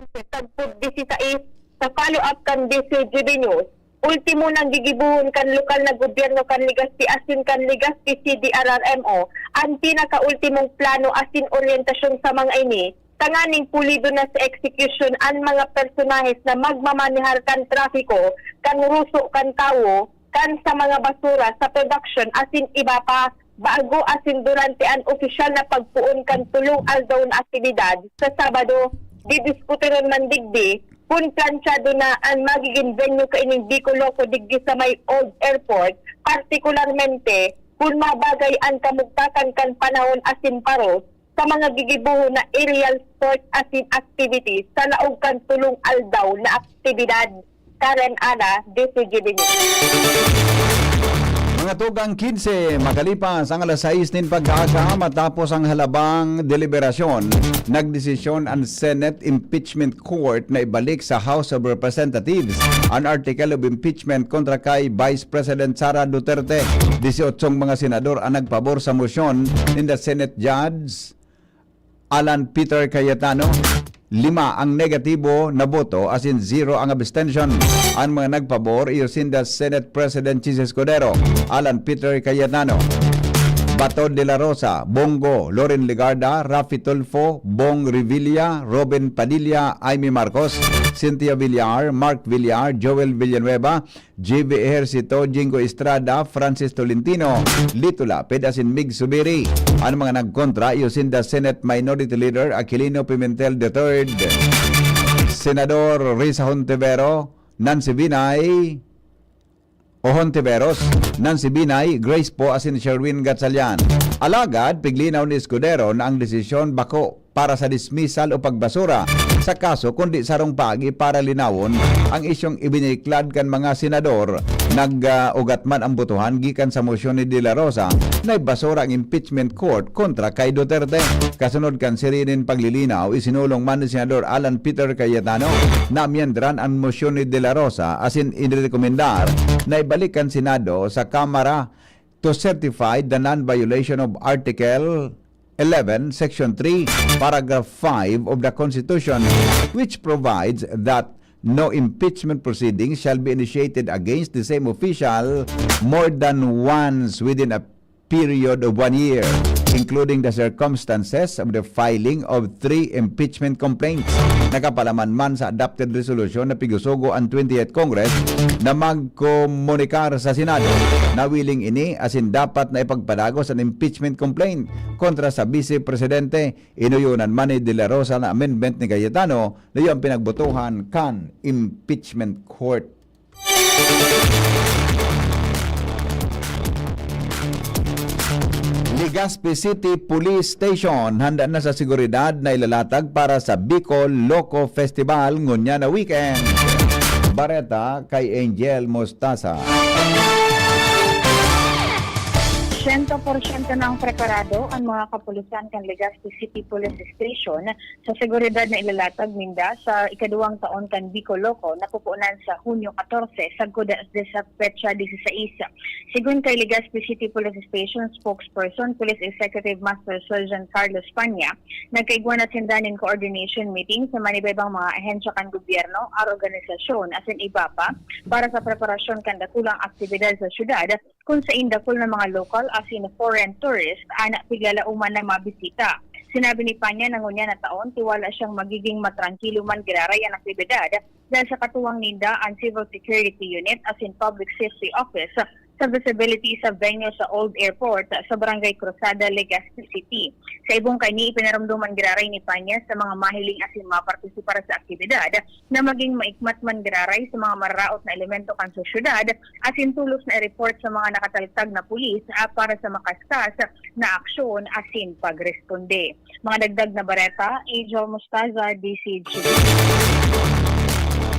tagpud 16 sa follow-up kan DCGB News. Ultimo nang gigibuhon kan lokal na gobyerno kan Legazpi asin kan Legazpi CDRRMO ang pinaka-ultimong plano asin orientasyon sa mga ini tanganing pulido na sa execution ang mga personahes na magmamanihar kan trafiko, kan ruso, kan tawo, kan sa mga basura sa production asin iba pa bago asin durante ang opisyal na pagpuon kan tulong aldaw na aktibidad sa Sabado. Didiskutin man digdi kung plansyado na ang magiging venue kaining Bicol Loco digdi sa may Old Airport, partikularmente kung mabagay ang kamugtakan kan panahon asin paros sa mga gigibuho na aerial sport asin activities sa laog kan tulong aldaw na aktibidad. Karen Ana, DCGB News. Mga tugang 15, makalipas ang alas 6 nin pagkaaga matapos ang halabang deliberasyon, nagdesisyon ang Senate Impeachment Court na ibalik sa House of Representatives ang article of impeachment kontra kay Vice President Sara Duterte. 18 mga senador ang nagpabor sa motion in the Senate Judge Alan Peter Cayetano. 5 ang negatibo na boto as in 0 ang abstention. Ang mga nagpabor iyosinda Senate President Chis Escudero, Alan Peter Cayetano, Bato de la Rosa, Bongo, Loren Legarda, Rafi Tulfo, Bong Revilla, Robin Padilla, Amy Marcos, Cynthia Villar, Mark Villar, Joel Villanueva, JV Ejercito, Jingo Estrada, Francis Tolentino, Lito Lapid, asin Mig Subiri. Ang mga nagkontra, iyosinda Senate Minority Leader Aquilino Pimentel III, Senador Risa Hontivero, Nancy Binay, Hontiveros, Nancy Binay, Grace Po, asin Sherwin Gatchalian. Alagad, piglinaw ni Escudero na ang desisyon bako para sa dismissal o pagbasura sa kaso kundi sarong pagi para linawon ang isyong ibiniklad kan mga senador nag-ugat man ang botohan gikan sa motion ni De La Rosa na ibasura ang impeachment court kontra kay Duterte. Kasunod kan sirinin paglilinaw isinulong man ni Senador Alan Peter Cayetano na amyendran ang motion ni De La Rosa asin inirekomendar na ibalik kan Senado sa Kamara to certify the non-violation of Article 11, Section 3, Paragraph 5 of the Constitution, which provides that no impeachment proceedings shall be initiated against the same official more than once within a period of 1 year, including the circumstances of the filing of 3 impeachment complaints. Nakapalaman man sa adopted resolution na pigusugo ang 20th Congress na magkomunikar sa Senado na willing ini asin dapat na ipagpadagos ang impeachment complaint kontra sa Vice Presidente. Inuyunan man ni De La Rosa na amendment ni Cayetano na yung pinagbotohan kan impeachment court. Legazpi City Police Station handa na sa seguridad na ilalatag para sa Bicol Loco Festival ngunya na weekend. Bareta kay Angel Mostaza. 100% ng preparado ang mga kapulisan ng Legazpi City Police Station sa seguridad na ilalatag minda sa ikaduwang taon kan Bicol Loco na pupunan sa Hunyo 14 sagod sa petsa 16. Sigun kay Legazpi City Police Station spokesperson Police Executive Master Sergeant Carlos Panya, nagkaigwa na sindanin coordination meeting sa manibaybang mga ahensya kan gobyerno at organisasyon asin iba pa para sa preparasyon kan dakulang aktibidad sa syudad kung sa indakol ng mga local as in foreign tourist anak piglalauman na mabisita. Sinabi ni Panya na ngunya na taon, tiwala siyang magiging matrangkilo man giraray ang aktibidad dahil sa katuwang ninda ang Civil Security Unit as in Public Safety Office sa visibility sa venue sa Old Airport sa Barangay Cruzada, Legazpi City. Sa ibong kani, ipinaramduman giraray ni Panya sa mga mahiling asin mapartisipar sa aktibidad na maging maikmat man giraray sa mga mararaot na elemento kan sa syudad asin tulos na i-report sa mga nakataltag na pulis para sa makaskas na aksyon asin pagresponde. Mga dagdag na bareta, Angel Mustaza, DCG.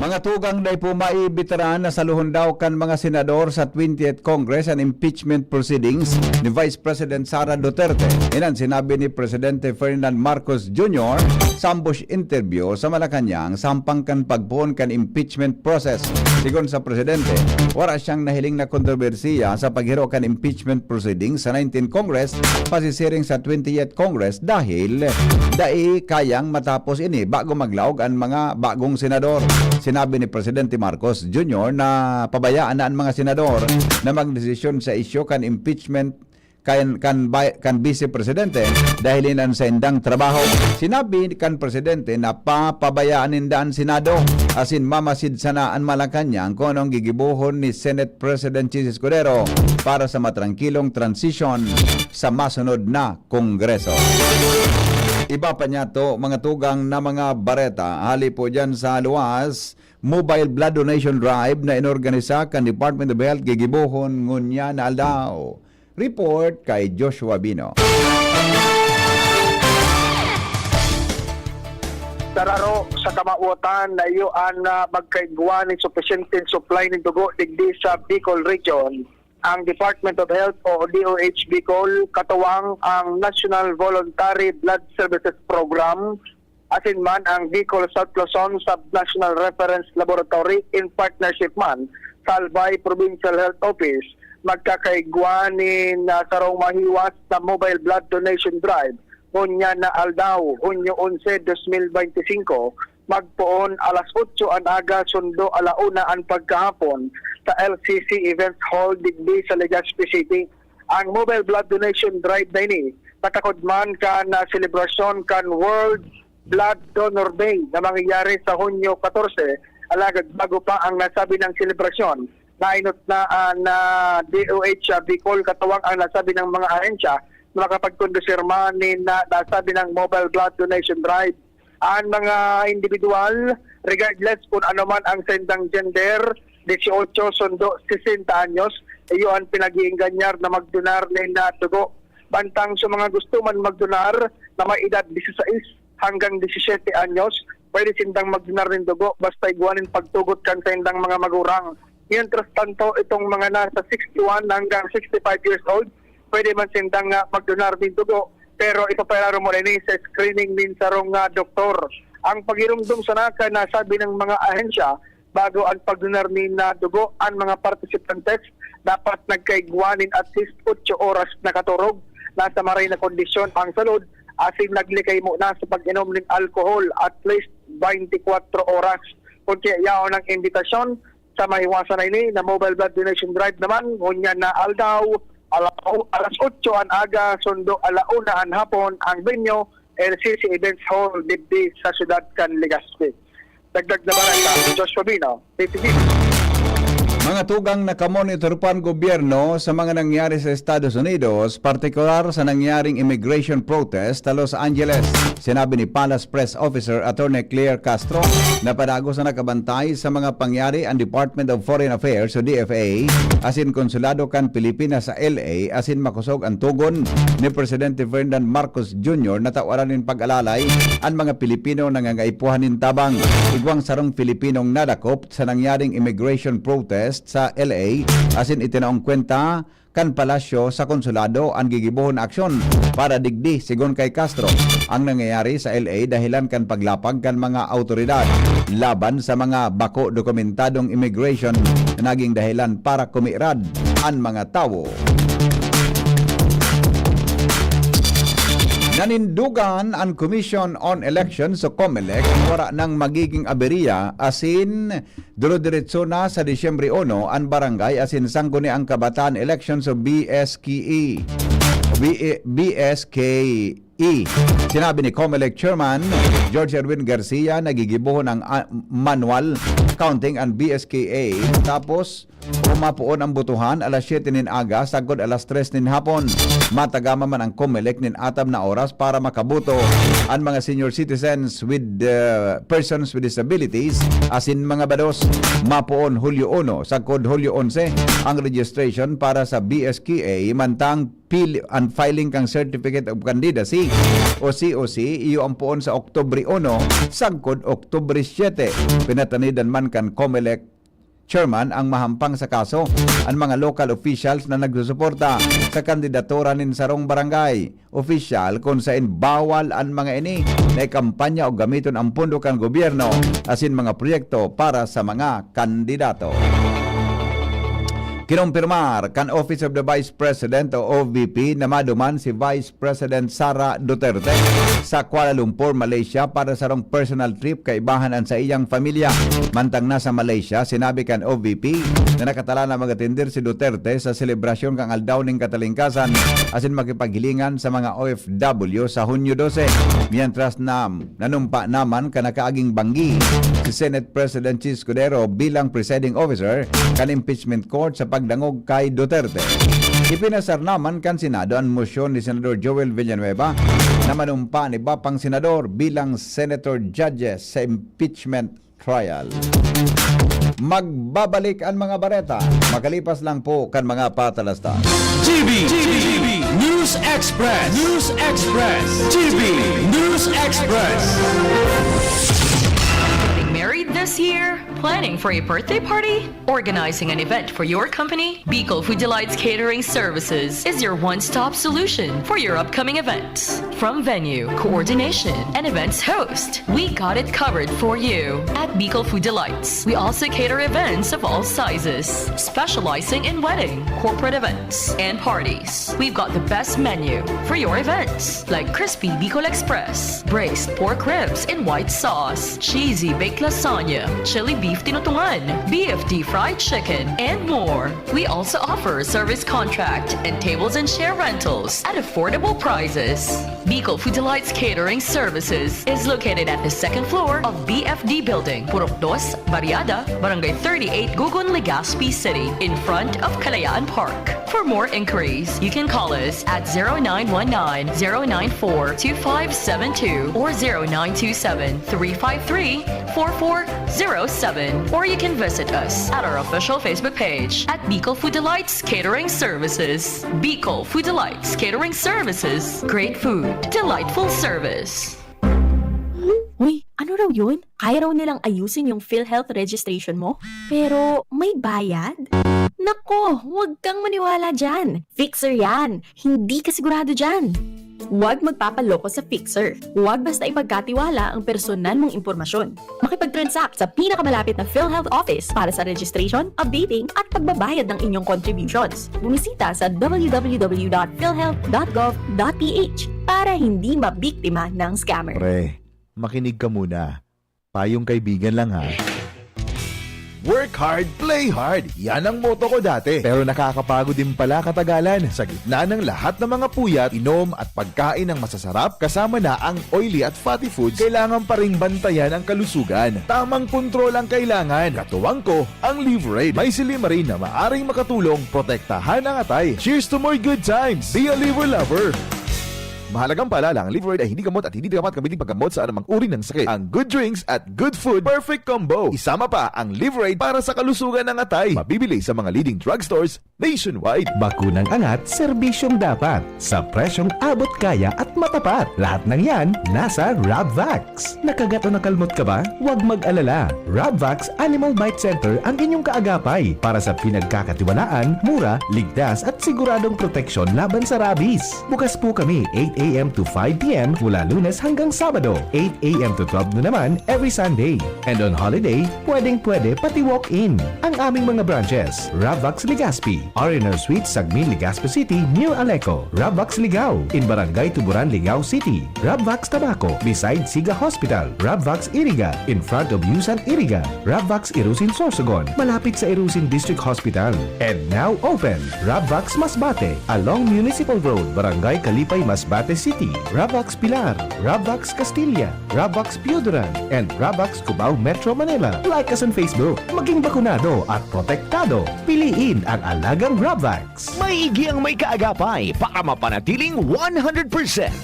Mga tugang na po maibitaran na saluhon daw kan mga senador sa 20th Congress and impeachment proceedings ni Vice President Sara Duterte. Inan sinabi ni Presidente Ferdinand Marcos Jr. sa ambush interview sa Malacanang sampang kan pagpuon kan impeachment process. Sigon sa Presidente, wala siyang nahiling na kontrobersiya sa paghiro kan impeachment proceedings sa 19th Congress pasisiring sa 20th Congress dahil dai kayang matapos ini bago maglaog ang mga bagong senador. Sinabi ni Presidente Marcos Jr. na pabayaan na ang mga senador na magdesisyon sa isyu kan impeachment kan Vice Presidente dahil inan sa indang trabaho. Sinabi kan Presidente na papabayaan ninda ang Senado asin mamasid sana ang Malacanang kung anong gigibuhon ni Senate President Chis Escudero para sa matrangkilong transition sa masunod na Kongreso. Iba pa niya to, mga tugang na mga bareta, hali po dyan sa luwas, mobile blood donation drive na inorganisa kan Department of Health gigibuhon ngunya na aldaw. Report kay Joshua Bino. Tararo sa kamautan na iyo ang magkaigwa ni sufficient supply ng dugo digdi sa Bicol Region. Ang Department of Health o DOH Bicol katuwang ang National Voluntary Blood Services Program asin man ang Bicol South Luzon Sub-National Reference Laboratory in partnership man sa Albay Provincial Health Office magkakaigwa ni sarong mahiwas na mobile blood donation drive ngunya na aldaw Hunyo 11, 2025 magpoon alas 8 ang aga sundo alauna ang pagkahapon sa LCC Events Hall digdi sa Legazpi City. Ang mobile blood donation drive na ini patakod man ka na selebrasyon kan World Blood Donor Day na mangyayari sa Hunyo 14 alagad bago pa ang nasabi ng selebrasyon nainot na DOH Bicol katuwang ang nasabi ng mga ahensya na makapagkondusir man ni nasabi ng mobile blood donation drive. Ang mga individual, regardless kung ano man ang sendang gender, 18 sundo 60 anyos, iyo ang pinag-iinganyar na magdonar na dugo. Bantang sa mga gusto man magdonar na may edad 16 hanggang 17 anyos, pwede sindang magdonar ng dugo basta iguanin pagtugot kan sendang mga magurang. Mientras tanto, itong mga nasa 61 hanggang 65 years old, pwede man sindang magdonar ng dugo. Pero ipapalaro mo rin sa screening din sa rong doktor. Ang pagirumdum sa naka na sabi ng mga ahensya bago ang pagdonar ni na dugo ang mga participantes dapat nagkaigwanin at least 8 oras na katurog nasa maray na kondisyon ang salud asin naglikay mo na sa pag-inom ng alcohol at least 24 oras. Kung kaya yaon ang invitasyon sa mahiwasan na ini na mobile blood donation drive naman ngunya na aldaw alas 8 ang aga, sundo alauna ang hapon ang venue LCC Events Hall dito sa siyudad kan Legazpi. Dagdag na barata, Joshua Bino, PTV. Mga tugang nakamonitor pa ang gobyerno sa mga nangyari sa Estados Unidos, partikular sa nangyaring immigration protest sa Los Angeles. Sinabi ni Palace Press Officer Attorney Claire Castro na padago sa nakabantay sa mga pangyari ang Department of Foreign Affairs o DFA asin konsulado kan Pilipinas sa LA asin makusog ang tugon ni Presidente Ferdinand Marcos Jr. na tawaran ng pag-alalay ang mga Pilipino nangangaipuhan ng tabang. Igwang sarong Pilipinong nadakop sa nangyaring immigration protest sa LA asin itinaong kwenta kan palasyo sa konsulado ang gigibuhon aksyon para digdi sigon kay Castro ang nangyayari sa LA dahilan kan paglapag kan mga autoridad laban sa mga bako dokumentadong immigration na naging dahilan para kumirad ang mga tao. Nanindugan ang Commission on Elections o COMELEC wala nang magiging aberya asin duro-diretso na sa Disyembre 1 ang barangay asin sangguni ang kabataan elections o BSKE. Sinabi ni COMELEC Chairman George Erwin Garcia nagigibuhon ang manual counting ang BSKA tapos umapuon ang butuhan alas 7 nin aga sagod alas 3 nin hapon. Matagama man ang COMELEC nin atam na oras para makabuto ang mga senior citizens with persons with disabilities asin mga bados. Mapuon Hulyo 1 sagod Hulyo 11 ang registration para sa BSKA mantang and filing kang Certificate of Candidacy o COC iyo ang puon sa Oktubre 1 sagkod Oktubre 7. Pinatanidan man kan COMELEC Chairman ang mahampang sa kaso ang mga local officials na nagsusuporta sa kandidatura nin sarong barangay official kung saan bawal ang mga ini na kampanya o gamiton ang pondo kan gobyerno asin mga proyekto para sa mga kandidato. Kinumpirmar kan Office of the Vice President o OVP na maduman si Vice President Sara Duterte sa Kuala Lumpur, Malaysia para sa rong personal trip kaibahan ang sa iyang pamilya. Mantang nasa Malaysia, sinabi kan OVP na nakatala na magatindir si Duterte sa selebrasyon kang aldaw ning katalingkasan asin makipaghilingan sa mga OFW sa Hunyo 12. Mientras na nanumpa naman kanakaaging banggi si Senate President Chis Escudero bilang presiding officer kan impeachment court sa pagdangog kay Duterte. Ipinasar naman kan Senado ang motion ni Senador Joel Villanueva na manumpa ni Bapang Senador bilang Senator Judges sa impeachment trial. Magbabalik ang mga bareta makalipas lang po kan mga patalastas. GB News Express. GB News Express. Married this year? Planning for a birthday party? Organizing an event for your company? Bicol Food Delights Catering Services is your one-stop solution for your upcoming events. From venue, coordination, and events host, we got it covered for you. At Bicol Food Delights, we also cater events of all sizes, specializing in wedding, corporate events, and parties. We've got the best menu for your events, like crispy Bicol Express, braised pork ribs in white sauce, cheesy baked lasagna, chili beef tinutungan, BFD fried chicken, and more. We also offer service contract and tables and chair rentals at affordable prices. Bicol Food Delights Catering Services is located at the second floor of BFD Building, Purok 2, Barriada, Barangay 38, Gugun, Legazpi City, in front of Kalayaan Park. For more inquiries, you can call us at 0919-094-2572 or 0927-353-4407, or you can visit us at our official Facebook page at Bicol Food Delights Catering Services. Bicol Food Delights Catering Services. Great food, delightful service. Uy, ano raw yun? Kaya raw nilang ayusin yung PhilHealth registration mo? Pero may bayad? Nako, huwag kang maniwala dyan. Fixer yan. Hindi ka sigurado dyan. Huwag magpapaloko sa Fixer. Huwag basta ipagkatiwala ang personal mong impormasyon. Makipag-transact sa pinakamalapit na PhilHealth office para sa registration, updating, at pagbabayad ng inyong contributions. Bumisita sa www.philhealth.gov.ph para hindi mabiktima ng scammer. Pre, makinig ka muna. Payong kaibigan lang ha. Work hard, play hard. Yan ang motto ko dati. Pero nakakapagod din pala katagalan. Sa gitna ng lahat ng mga puyat, inom at pagkain ng masasarap, kasama na ang oily at fatty foods, kailangan pa ring bantayan ang kalusugan. Tamang kontrol ang kailangan. Katuwang ko, ang Liverade. May silimarin na maaring makatulong protektahan ang atay. Cheers to more good times. Be a liver lover. Mahalagang paalala, ang Liverade ay hindi gamot at hindi dapat gamitin paggamot sa anumang uri ng sakit. Ang good drinks at good food, perfect combo. Isama pa ang Liverade para sa kalusugan ng atay. Mabibili sa mga leading drugstores nationwide. Bakunang angat, serbisyong dapat. Sa presyong abot kaya at matapat. Lahat ng yan, nasa Rabvax. Nakagat o nakalmot ka ba? Huwag mag-alala. Rabvax Animal Bite Center ang inyong kaagapay para sa pinagkakatiwalaan, mura, ligtas at siguradong proteksyon laban sa rabies. Bukas po kami 8 a.m. to 5 p.m. mula Lunes hanggang Sabado. 8 a.m. to 12 na naman every Sunday. And on holiday, pwedeng-pwede pati walk-in. Ang aming mga branches, Rabvax Legazpi, R&R Suite, Sagmin, Legazpi City, New Aleco. Rabvax Ligao, in Barangay Tuburan, Ligao City. Rabvax Tabaco, beside Siga Hospital. Rabvax Iriga, in front of Yusan Iriga. Rabvax Irusin Sorsogon, malapit sa Irusin District Hospital. And now open, Rabvax Masbate, along Municipal Road, Barangay Kalipay, Masbate City. Rabvax Pilar, Rabvax Castilla, Rabvax Piuduran, and Rabvax Cubao, Metro Manila. Like us on Facebook, maging bakunado at protektado. Piliin ang alagang Rabvax. Maigi ang may kaagapay para mapanatiling 100%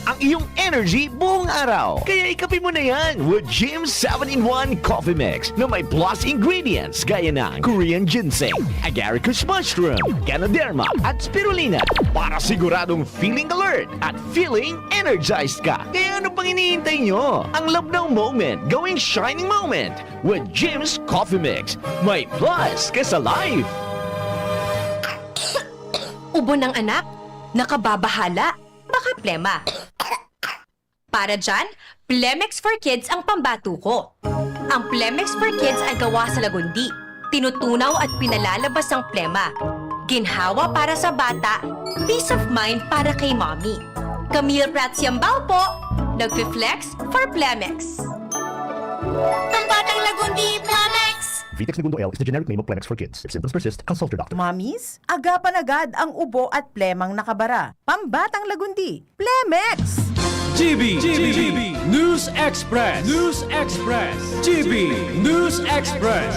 ang iyong energy buong araw. Kaya ikapin mo na yan with Jim 7-in-1 Coffee Mix na may plus ingredients gaya ng Korean ginseng, agaricus mushroom, ganoderma at spirulina para siguradong feeling alert at feeling energized ka. Kaya ano pang hinihintay nyo? Ang love ng moment going shining moment with Jim's Coffee Mix. May plus ka sa life. Ubo ng anak, nakababahala, baka plema. Para dyan, Plemex for Kids ang pambato ko. Ang Plemex for Kids ay gawa sa lagundi. Tinutunaw at pinalalabas ang plema. Ginhawa para sa bata, peace of mind para kay mommy. Camille Prats Yambao po, nagfi-flex for Plemex. Pambatang lagundi, Plemex! Vitex Segundo L is the generic name of Plemex for kids. If symptoms persist, consult your doctor. Mamis, agapan agad ang ubo at plemang nakabara. Pambatang lagundi, Plemex! GB News Express. News Express. GB News Express.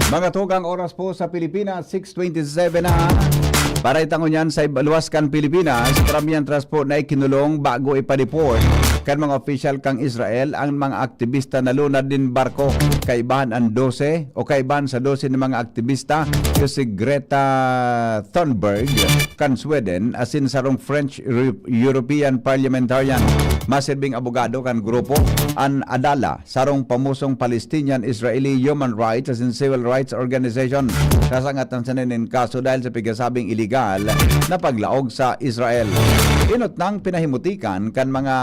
Mga tugang oras po sa Pilipinas, 6:27 na. Para itangon yan sa Luwaskan, Pilipinas, karamihan transport na ikinulong bago ipa-deport kan mga official kang Israel ang mga aktivista na lunad din barko. Kaibahan ang 12 o kaibahan sa 12 ng mga aktivista yung si Greta Thunberg kan Sweden asin sarong French European parliamentarian masirbing abogado kan grupo an Adala sarong pamusong Palestinian Israeli Human Rights asin Civil Rights Organization kasangatan sa ninin kaso dahil sa pigasabing illegal na paglaog sa Israel. Inot nang pinahimutikan kan mga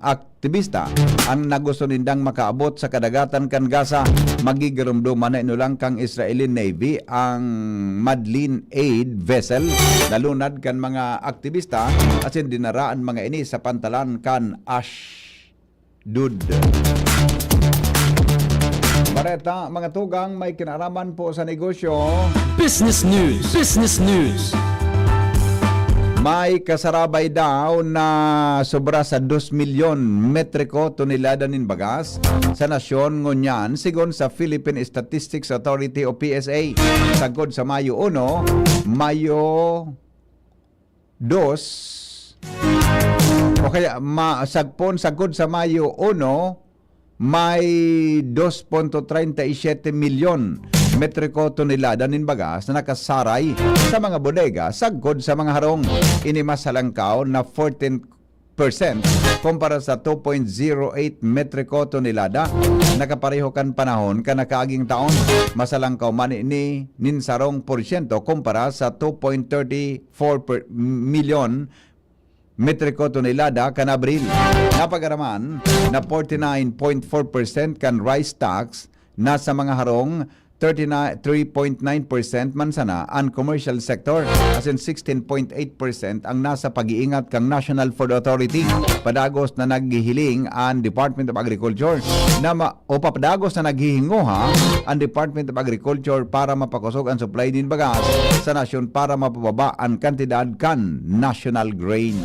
aktivista ang nagusto nindang makaabot sa kadagatan kan Gaza magigirumduman na inulang kang Israeli Navy ang Madlin Aid vessel nalunad kan mga aktivista asin dinaraan mga ini sa pantalan kan Ashdod. Bareta, mga tugang may kinaraman po sa negosyo. Business News. Business News. May kasarabay daw na sobra sa 2 milyon metriko tonelada nin bagas sa nasyon ngunyan sigon sa Philippine Statistics Authority o PSA. Sagod sa Mayo 1, Mayo 2 o kaya sagod sa Mayo 1 may 2.37 milyon metriko tonelada nin bagas na nakasaray sa mga bodega sagod sa mga harong. Inimas sa langkaw na 14% kumpara sa 2.08 metriko tonelada nakapareho kan panahon ka nakaaging taon. Masalangkaw man ni ninsarong porsyento kumpara sa 2.34 milyon metriko tonelada kan Abril. Napagaraman na 49.4% kan rice stocks nasa mga harong 3.9% man sana ang commercial sector as in 16.8% ang nasa pag-iingat kang National Food Authority. Padagos na naghihiling ang Department of Agriculture papadagos na naghihinguha ang Department of Agriculture para mapakusog ang supply din bagas sa nasyon para mapababa ang kantidad kan national grain.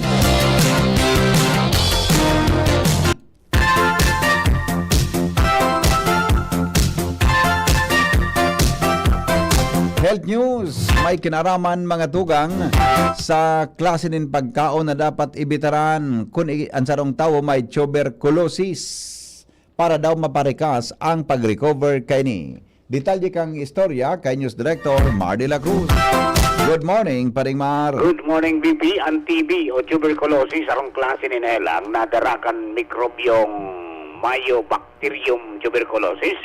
Health News, may kinaraman mga tugang sa klase nin pagkaon na dapat ibitaran kung ang sarong tao may tuberculosis para daw maparikas ang pag-recover kay ni. Detalye kang istorya kay News Director Mar de la Cruz. Good morning, Paring Mar. Good morning, BP. Ang TB o tuberculosis, arong klase ni Nela, ang nadarakan mikrobyong Mycobacterium tuberculosis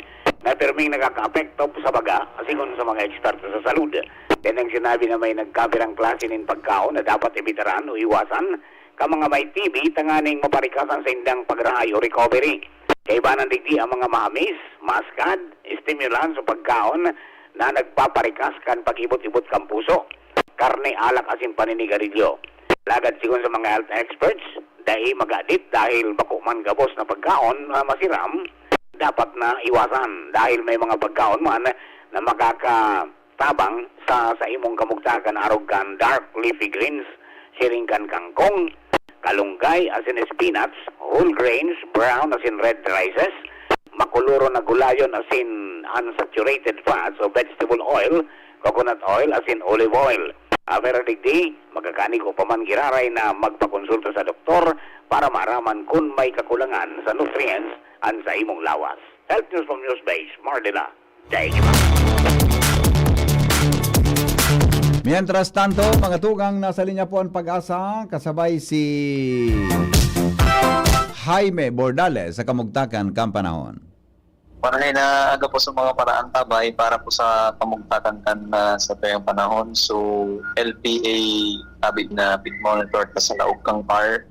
na terming nakaka-apekto sa baga asingon sa mga eksperto sa salud. Yan ang sinabi na may nagkabirang klase ng pagkaon na dapat ibitaran o iwasan ka mga may TB tanganing maparikasan sa indang pagrahay o recovery. Kay ba digdi ang mga mahamis, maskad, stimulants o pagkaon na nagpaparikas kan pag-ibot-ibot kang puso, karne, alak asin paninigarilyo. Lagad sigon sa mga health experts, dahil magadit dahil bako man gabos na pagkaon na masiram, dapat na iwasan dahil may mga pagkaon man na makakatabang sa imong kamugtakan arog kan dark leafy greens, siringkan kangkong, kalunggay asin spinach, whole grains, brown asin red rices, makuluro na gulayon asin unsaturated fats o vegetable oil, coconut oil asin olive oil. Pero digdi, magkakanig o paman giraray na magpakonsulta sa doktor para maaraman kung may kakulangan sa nutrients an sa imong lawas. Health News from Newsbase, Mardila. Daig Mientras tanto, mga tugang, nasa linya po ang Pag-asa, kasabay si Jaime Bordales sa Kamugtakan, Kampanahon. Marami na aga po sa mga paraan tabay para po sa kamugtakan kan sa tuyong panahon. So, LPA tabig na pit monitor ta sa laog kang par.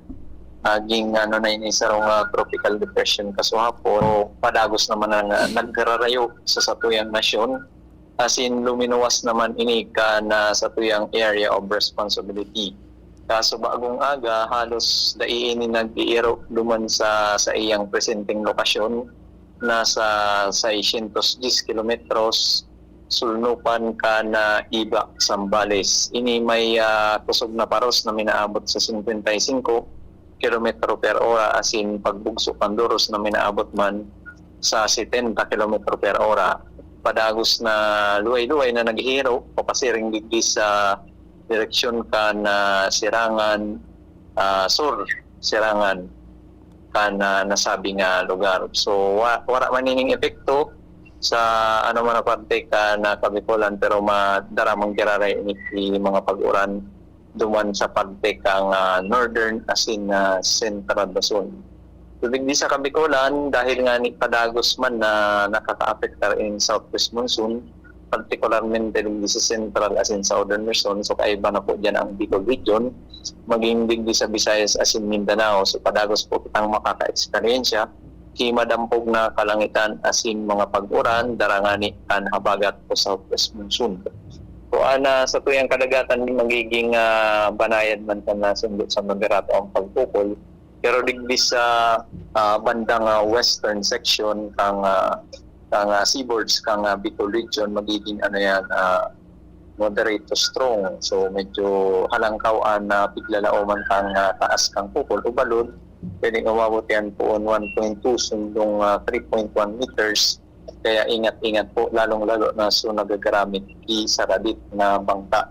Aging na inisarong tropical depression kasuhapon. Padagos naman ang nagkararayo sa satuyang nasyon. As in, luminuwas naman ini ka na satuyang area of responsibility. Kaso bagong aga, halos daiini nag-iiro duman sa iyang presenting lokasyon. Nasa 610 kilometros sulnupan ka na Iba, Zambales. Ini may kusog na paros na minaabot sa 55 kilometro per ora, asin pagbugso Panduros na minaabot man sa 70 kilometro per ora. Padagos na luway-luway na naghihiro, papasiring digdi sa direksyon ka na Sirangan, Sur, Sirangan na nasabi nga lugar. So wala manining epekto sa ano man na parte ka na Kabikulan, pero madaramang giraray ini mga pag-uran duman sa parte kang northern asin central Luzon. Tubig di sa Kabikulan dahil nga ni padagos man na nakaka-apektar in southwest monsoon, particularmente din sa central asin southern Luzon. So kaiba na po dyan ang Bicol region, maging digdi sa Visayas asin Mindanao. So padagos po kitang makaka-eksperyensya himadampog na kalangitan asin mga pag-uran darangani kan habagat po southwest monsoon. So sa tuyang kadagatan magiging banayad man kan nasundot sa moderato ang pagpukol, pero digdi sa bandang western section kang seaboards kang Bicol region magiging moderate to strong. So medyo halangkawan na biglalauman kang taas kang pukol o balon. Pwedeng umabot yan po 1.2 sundong 3.1 meters. Kaya ingat-ingat po, lalong-lalo na so nagagamit i-saradit na bangka.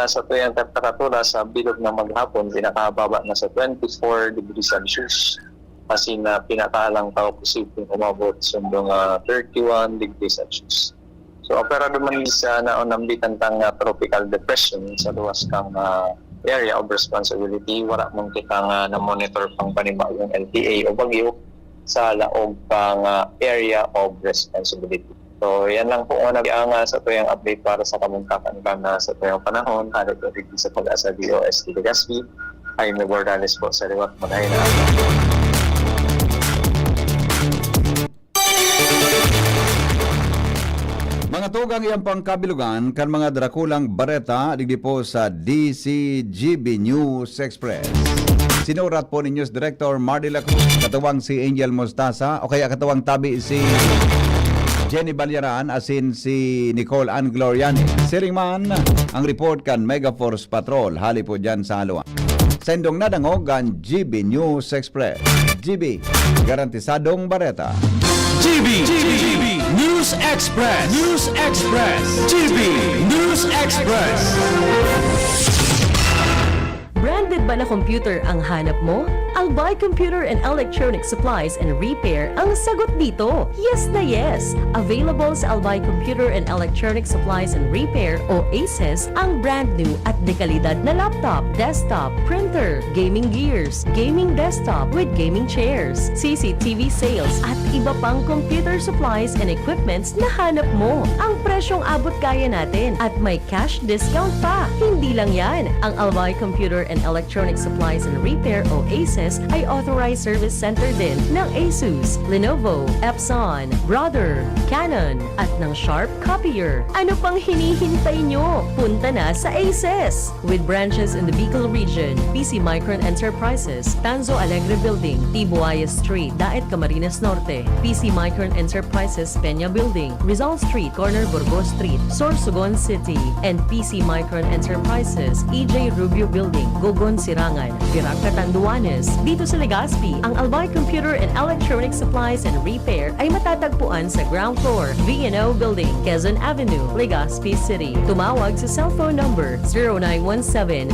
Sa tuyang temperatura sa bilog na maghapon, pinakababa na sa 24 degrees Celsius. Kasi na pinakalang tao posibleng umabot sundong 31 degrees Celsius. So, pero naman sa naunambitan tang tropical depression sa luwas kang area of responsibility, wala mong kitang na-monitor pang panibagong LPA o bagyo sa laog pang area of responsibility. So, yan lang po ang sa tuyang update para sa kamungkakan sa tuyang panahon. Harap dito sa Pag-asa DOST Legazpi. Jaime Bordales po sa liwat Manayna. Mga tugang iyang pangkabilugan kan mga drakulang bareta digdi po sa DCGB News Express. Sinurat po ni News Director Mardila Cruz, katawang si Angel Mostaza o kaya katawang tabi si Jenny Balyaran asin si Nicole Ann Gloriani. Siringman ang report kan Mega Force Patrol hali po dyan sa haluan. Sendong nadangog ang GB News Express. GB, garantisadong bareta. GB News Express. News Express. GB News Express. Branded ba na computer ang hanap mo? Albay Computer and Electronic Supplies and Repair ang sagot dito. Yes na yes! Available sa Albay Computer and Electronic Supplies and Repair o ACES ang brand new at dekalidad na laptop, desktop, printer, gaming gears, gaming desktop with gaming chairs, CCTV sales at iba pang computer supplies and equipments na hanap mo. Ang presyo presyong abot kaya natin at may cash discount pa. Hindi lang yan, ang Albay Computer and Electronic Supplies and Repair o ACES ay authorized service center din ng ASUS, Lenovo, Epson, Brother, Canon at ng Sharp Copier. Ano pang hinihintay nyo? Punta na sa ACES! With branches in the Bicol region, PC Micron Enterprises, Tanzo Alegre Building, Tibuaya Street, Daet Camarines Norte, PC Micron Enterprises, Peña Building, Rizal Street, Corner Burgos Street, Sorsogon City, and PC Micron Enterprises, EJ Rubio Building, Gogon Sirangan, Virac Catanduanes. Dito sa Legazpi, ang Albay Computer and Electronic Supplies and Repair ay matatagpuan sa ground floor, V&O Building, Quezon Avenue, Legazpi City. Tumawag sa cellphone number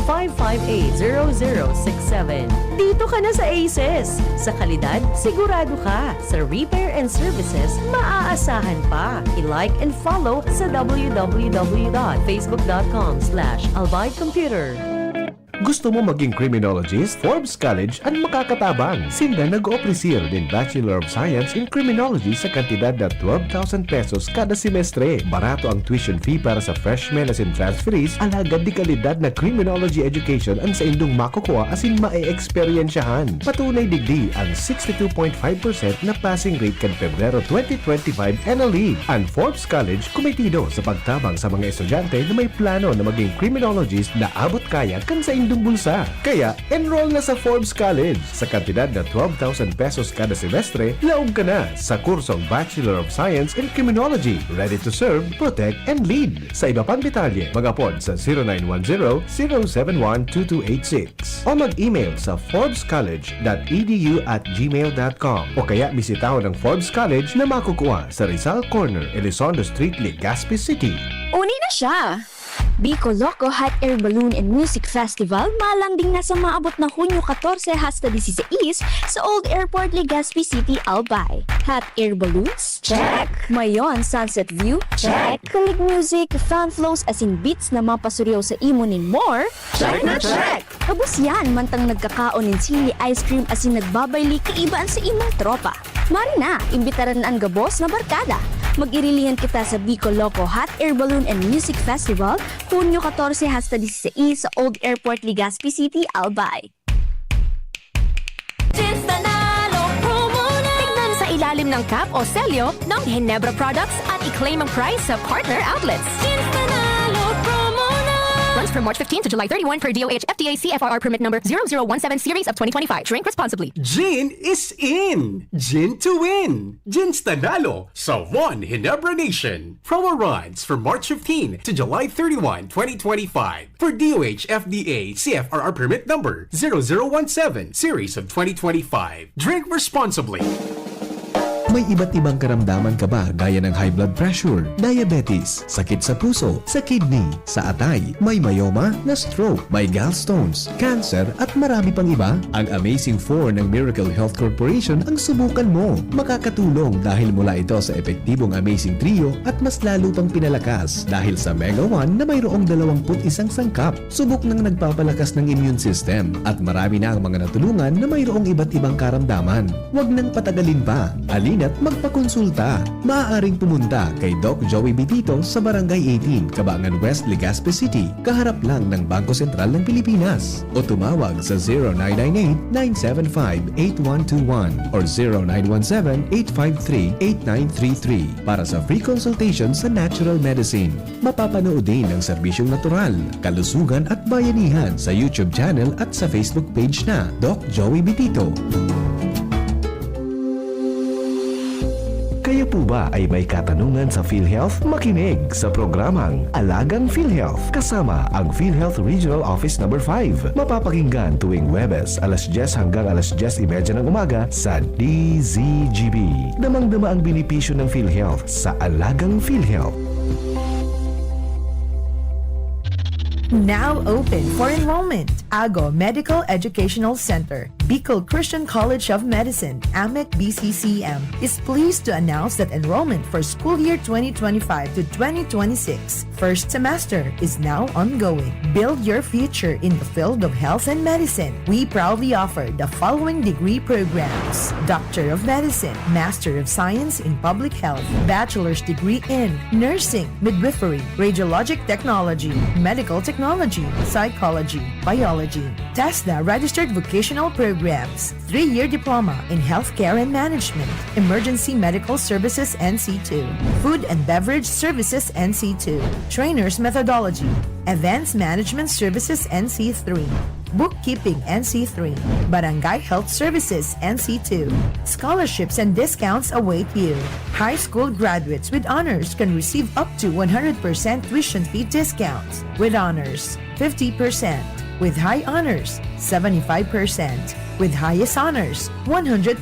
0917-558-0067. Dito ka na sa ACES. Sa kalidad, sigurado ka. Sa repair and services, maaasahan pa. I-like and follow sa www.facebook.com/albaycomputer. Gusto mo maging criminologist? Forbes College ang makakatabang. Sila nag-opresir din Bachelor of Science in Criminology sa kantidad na 12,000 pesos kada semestre. Barato ang tuition fee para sa freshmen as in transferees, alagad di kalidad na criminology education ang sa indong makukuha as in mae-eksperyensyahan. Patunay digdi ang 62.5% na passing rate kan Pebrero 2025 NLE. Ang Forbes College kumitido sa pagtabang sa mga estudyante na may plano na maging criminologist na abot kaya kan sa indong bulsa. Kaya, enroll na sa Forbes College. Sa kantidad na 12,000 pesos kada semestre, laog ka na sa kursong Bachelor of Science in Criminology. Ready to serve, protect, and lead. Sa iba pang detalye, mag-apod sa 0910-071-2286 o mag-email sa forbescollege.edu@gmail.com o kaya bisitaw ng Forbes College na makukuha sa Rizal Corner, Elizondo Street, Legazpi City. Uni na siya! Bicol Loco Hot Air Balloon and Music Festival malanding na sa maabot na Hunyo 14 hasta 16 sa Old Airport, Legazpi City, Albay. Hot air balloons? Check! Mayon Sunset View? Check! Kulig music, fan flows as in beats na mapasuryaw sa imo nin more? Check na check! Kabus yan, mantang nagkakaon nin sili ice cream as in nagbabayli kaibaan sa imong tropa. Mari na, imbitaran ang gabos na barkada. Mag-irilihan kita sa Bicol Loco Hot Air Balloon and Music Festival, Hunyo 14 hasta 16 sa Old Airport, Legazpi City, Albay. Tignan sa ilalim ng cap o selyo ng Ginebra products at i-claim ang price sa partner outlets. Runs from March 15 to July 31 per DOH FDA CFRR permit number 0017 series of 2025. Drink responsibly. Gin is in! Gin to win! Gin's Tanalo sa One Ginebra Nation. Promo runs from March 15 to July 31, 2025 for DOH FDA CFRR permit number 0017 series of 2025. Drink responsibly. May iba't ibang karamdaman ka ba gaya ng high blood pressure, diabetes, sakit sa puso, sa kidney, sa atay, may myoma, na stroke, may gallstones, cancer at marami pang iba? Ang Amazing 4 ng Miracle Health Corporation ang subukan mo. Makakatulong dahil mula ito sa epektibong Amazing Trio at mas lalo pang pinalakas dahil sa Mega 1 na mayroong 21 sangkap. Subok ng nagpapalakas ng immune system at marami na ang mga natulungan na mayroong iba't ibang karamdaman. Huwag nang patagalin pa. At magpakonsulta. Maaaring pumunta kay Doc Joey Bitito sa Barangay 18, Cabangan West, Legazpi City, kaharap lang ng Bangko Sentral ng Pilipinas. O tumawag sa 0998-975-8121 or 0917-853-8933 para sa free consultation sa natural medicine. Mapapanood din ang serbisyong natural, kalusugan at bayanihan sa YouTube channel at sa Facebook page na Doc Joey Bitito. Kayo po ba ay may katanungan sa PhilHealth? Makinig sa programang Alagang PhilHealth kasama ang PhilHealth Regional Office No. 5. Mapapakinggan tuwing Huwebes alas 10 hanggang alas 10:30 ng umaga sa DZGB. Damang-dama ang benepisyo ng PhilHealth sa Alagang PhilHealth. Now open for enrollment. Ago Medical Educational Center. Bicol Christian College of Medicine, AMEC BCCM, is pleased to announce that enrollment for school year 2025 to 2026 first semester is now ongoing. Build your future in the field of health and medicine. We proudly offer the following degree programs: Doctor of Medicine, Master of Science in Public Health, Bachelor's degree in Nursing, Midwifery, Radiologic Technology, Medical Technology, Psychology, Biology, TESDA Registered Vocational Programs, 3-year Diploma in Healthcare and Management, Emergency Medical Services NC2, Food and Beverage Services NC2, Trainers Methodology, Events Management Services NC3, Bookkeeping NC3, Barangay Health Services NC2. Scholarships and discounts await you. High school graduates with honors can receive up to 100% tuition fee discounts. With honors, 50%. With high honors, 75%. With highest honors, 100%.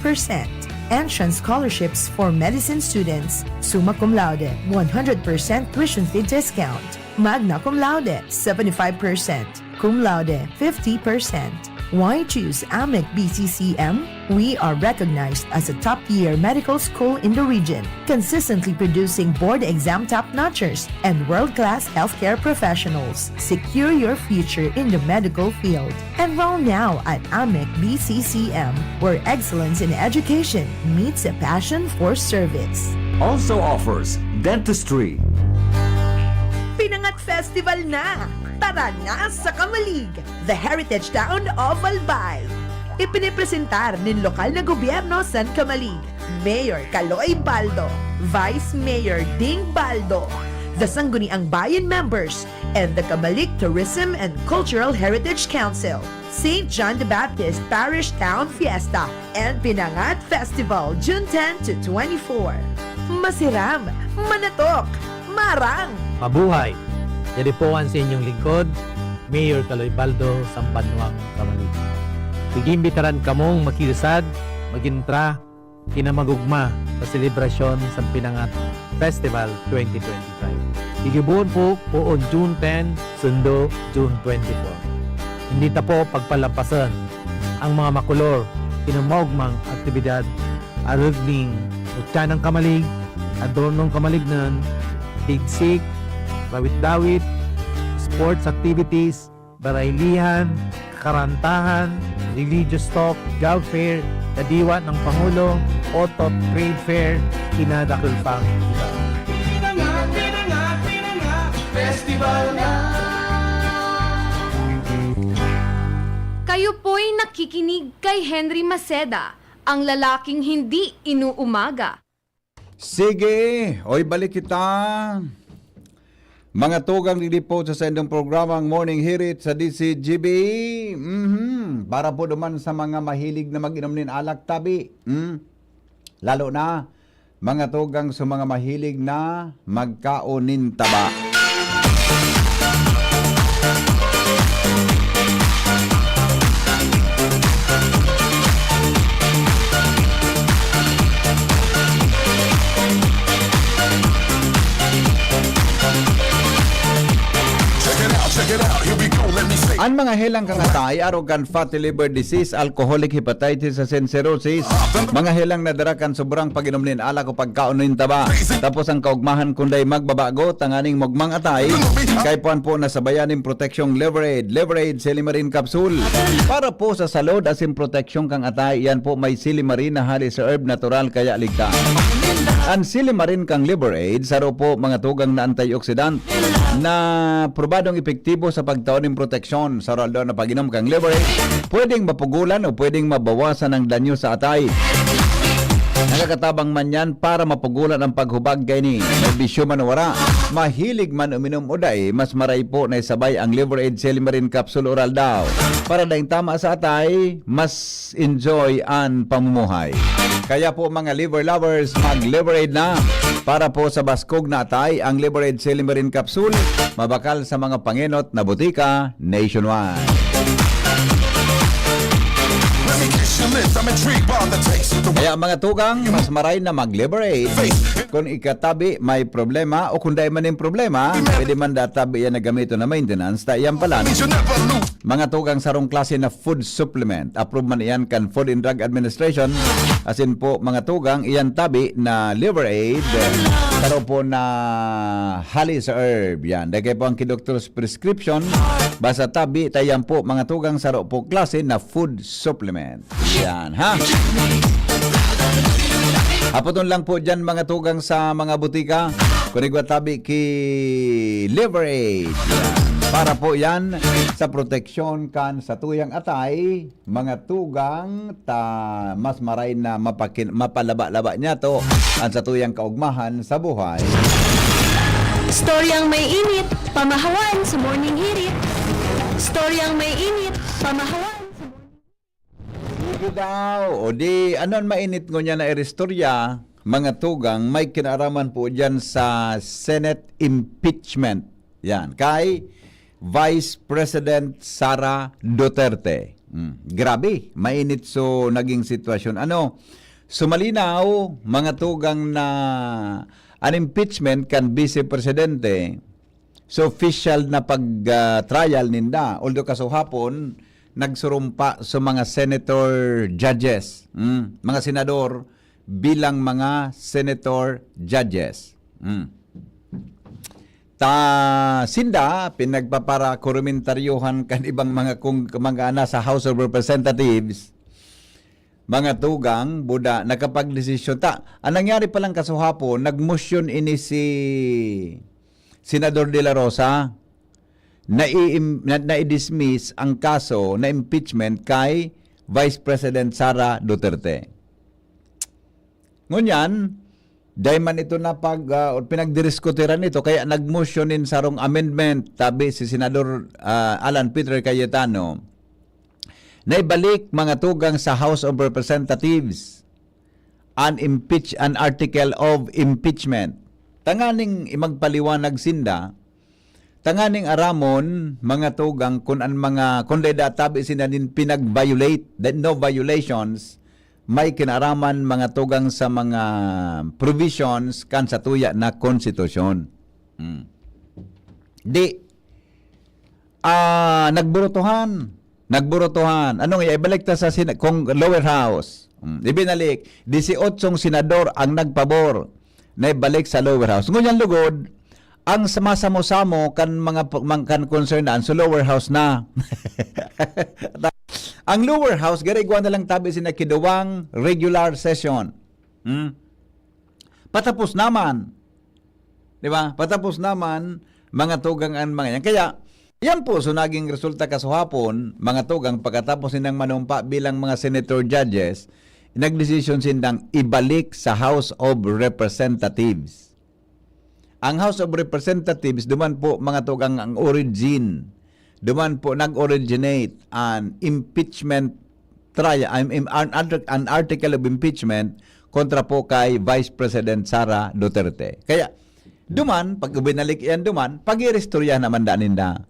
Entrance scholarships for medicine students. Summa cum laude, 100% tuition fee discount. Magna cum laude, 75%. Cum laude, 50%. Why choose AMEC BCCM? We are recognized as a top-tier medical school in the region, consistently producing board exam top-notchers and world-class healthcare professionals. Secure your future in the medical field. Enroll now at AMEC BCCM, where excellence in education meets a passion for service. Also offers dentistry, Pinangat Festival na! Tara na sa Kamalig, the heritage town of Albay. Ipinipresentar ng lokal na gobyerno San Kamalig, Mayor Caloy Baldo, Vice Mayor Ding Baldo, the Sangguniang Bayan members, and the Kamalig Tourism and Cultural Heritage Council, St. John the Baptist Parish Town Fiesta, and Pinangat Festival, June 10 to 24. Masiram, manatok, marang, Mabuhay! Jadi po ang sa inyong lingkod, Mayor Caloy Baldo, Sampanwang, Kamalig. Igimbitaran kamong makilisad, magintra, kinamagugma sa selebrasyon sa Pinangat Festival 2025. Igibuon po on June 10, sundo June 24. Hindi ta po pagpalampasan ang mga makulor, kinamagugmang aktibidad, arugning, utyanang kamalig, adornong kamalignan, tigsik, rawit-dawit, sports activities, baraylihan, karantahan, religious talk, job fair, kadiwa ng Pangulo, otot, trade fair, kinadakil pang iba. Festival na! Kayo po'y nakikinig kay Henry Maceda, ang lalaking hindi inuumaga. Sige, oy balik kita. Mga tugang po sa sendong programang Morning Hirit sa DCGB. Para po naman sa mga mahilig na mag-inom ng alak tabi. Lalo na mga tugang sa mga mahilig na magkaunin taba. Ang mga helang kangatay, arrogant fatty liver disease, alcoholic hepatitis, and cirrhosis. Mga helang nadarakan sobrang pag-inom nin alak o pagkaunin taba. Tapos ang kaugmahan kunday magbabago, tanganing mogmang atay. Kay puan po nasabayan ng proteksyong Liverade, Silimarin Capsule. Para po sa salud asin proteksyon kang atay, yan po may Silimarin na hali sa herb natural kaya ligtas. Ang Silimarin kang Liverade, saro po mga tugang na antioxidant na probadong epektibo sa pagtaon ng proteksyon sa raldo na pag-inom kang Liverade. Pwedeng mapugulan o pwedeng mabawasan ang danyo sa atay. Nakakatabang man yan para mapugulan ang paghubag kay ni bisyo man wara. Mahilig man uminom o day, mas maray po na isabay ang Liverade Silimarin Capsule Oral daw. Para dahing tama sa atay, mas enjoy ang pamumuhay. Kaya po mga liver lovers, mag-Liverade na. Para po sa baskog na atay, ang Liverade Silimarin Capsule, mabakal sa mga panginot na butika nationwide. Kaya mga tugang, mas maray na mag-Liverade. kung ikatabi may problema o kung dahil man yung problema, pwede man databi yan na gamito na maintenance, ta yan pala. Mga tugang sarong klase na food supplement. Approve man iyan kan Food and Drug Administration. As in po, mga tugang, iyan tabi na liver aid. Saro po na halis herb. Yan. Dahil po ang kidoktor's prescription. Basta tabi, tayan po, mga tugang saro po klase na food supplement. Yan, ha? Hapoton lang po dyan mga tugang sa mga butika. Kunigwa tabi ki liver aid. Para po yan sa proteksyon kan sa tuyang atay, mga tugang ta mas maray na mapalaba-laba niya to ang sa tuyang kaugmahan sa buhay. Storyang may init, pamahawan sa morning hirit. Storyang may init, pamahawan. Sige daw. O di, anon mainit ngo niya na irestorya, mga tugang, may kinaraman po dyan sa Senate impeachment. Yan, kay Vice President Sara Duterte. Grabe, mainit so naging sitwasyon. Ano, sumalinaw, mga tugang na an impeachment kan Vice Presidente, so official na pag-trial ninda. Although kasuhapon, nagsurumpa sa mga senator judges, mga senador bilang mga senator judges. Sinda pinagpapara komentaryohan kan ibang mga nasa House of Representatives, mga tugang buda nakapagdesisyon ang nangyari palang kasuhapon, nagmotion ini si Senador De La Rosa na i-dismiss ang kaso na impeachment kay Vice President Sara Duterte. Ngunyan, dahil man ito na pinagdiskutiran ito, kaya nagmotionin sarong amendment, tabi si Senador Alan Peter Cayetano, na ibalik mga tugang sa House of Representatives an article of impeachment. Tanganing imagpaliwanag sinda, tanganing aramon mga tugang kung databi sila din pinag-violate, that no violations, may kinaraman mga tugang sa mga provisions kan sa tuya na konstitusyon. Nagburutuhan. Anong ibalik ta sa lower house. Ibinalik, 18 senador ang nagpabor na ibalik sa lower house. Ngunyan lugod, ang samasamo-samo kan mga concerned sa lower house na. Ang lower house, garigwa na lang tabi sinakiduwang regular session. Patapos naman. Di ba? Patapos naman, mga tugang ang mga yan. Kaya, yan po, so naging resulta kasuhapon, mga tugang, pagkatapos silang manumpa bilang mga senator judges, nagdesisyon silang ibalik sa House of Representatives. Ang House of Representatives, duman po mga tugang ang origin. Duman po nag-originate an impeachment trial, an article of impeachment kontra po kay Vice President Sara Duterte. Kaya, duman, pag binalik yan duman, pag-irestorya naman daninda.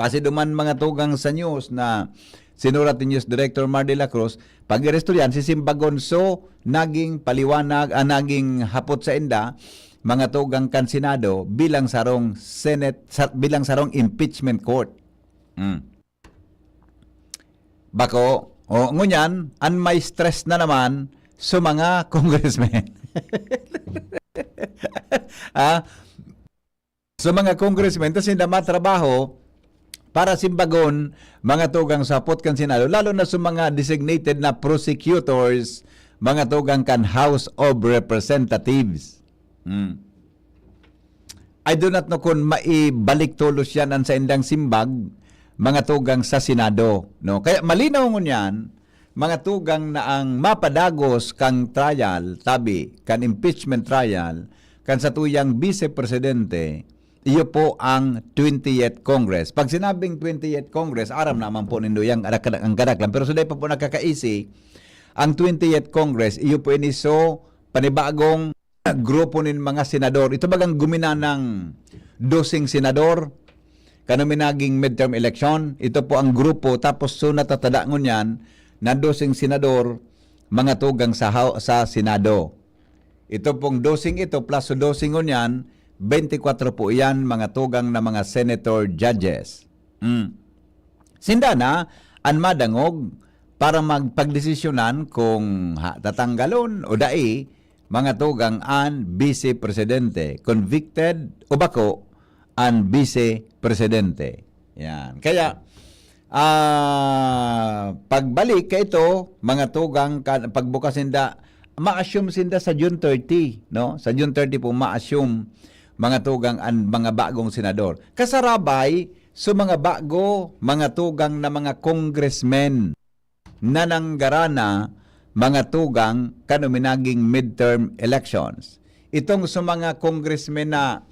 Kasi duman mga tugang sa news na sinurat ni News Director Mar de la Cruz, pag-irestoryan, si Simba Gonzo, naging paliwanag, naging hapot sa inda, mga tugang kan Senado bilang sarong Senate, bilang sarong impeachment court. Bako, ngunyan, an may stress na naman sa mga congressmen. Sa mga congressmen, tas hindi matrabaho para simbagon mga tugang sa hapot kan Senado, lalo na sa mga designated na prosecutors, mga tugang kan House of Representatives. I do not know kung maibalik tulos yan ang sa indang simbag, mga tugang sa Senado. No? Kaya malinaw mo niyan, mga tugang na ang mapadagos kang trial, tabi, kan impeachment trial, kan sa tuyang Vice Presidente, iyo po ang 20th Congress. Pag sinabing 20th Congress, aram naman po nindo yung ang kadaklan. Pero suday pa po nakakaisi, ang 20th Congress, iyo po iniso panibagong grupo nin mga senador. Ito bagang gumina ng 12 senador kanami naging midterm election. Ito po ang grupo. Tapos so natatadaangon yan na 12 senador mga tugang sa Senado. ito pong dosing ito plus dosing yan, 24 po yan mga tugang na mga senator judges. Sinda na ang madangog para magpagdesisyonan kung tatanggalon o dai mga tugang an vice presidente, convicted o bako an vice presidente. Yan. Kaya pagbalik ka ito mga tugang pagbukas sinda ma-assume sinda sa June 30, no? Sa June 30 po ma-assume mga tugang ang mga bagong senador. Kasarabay so mga bago mga tugang na mga congressmen na nanggarana mga tugang kanuminaging midterm elections. Itong sa mga congressmen na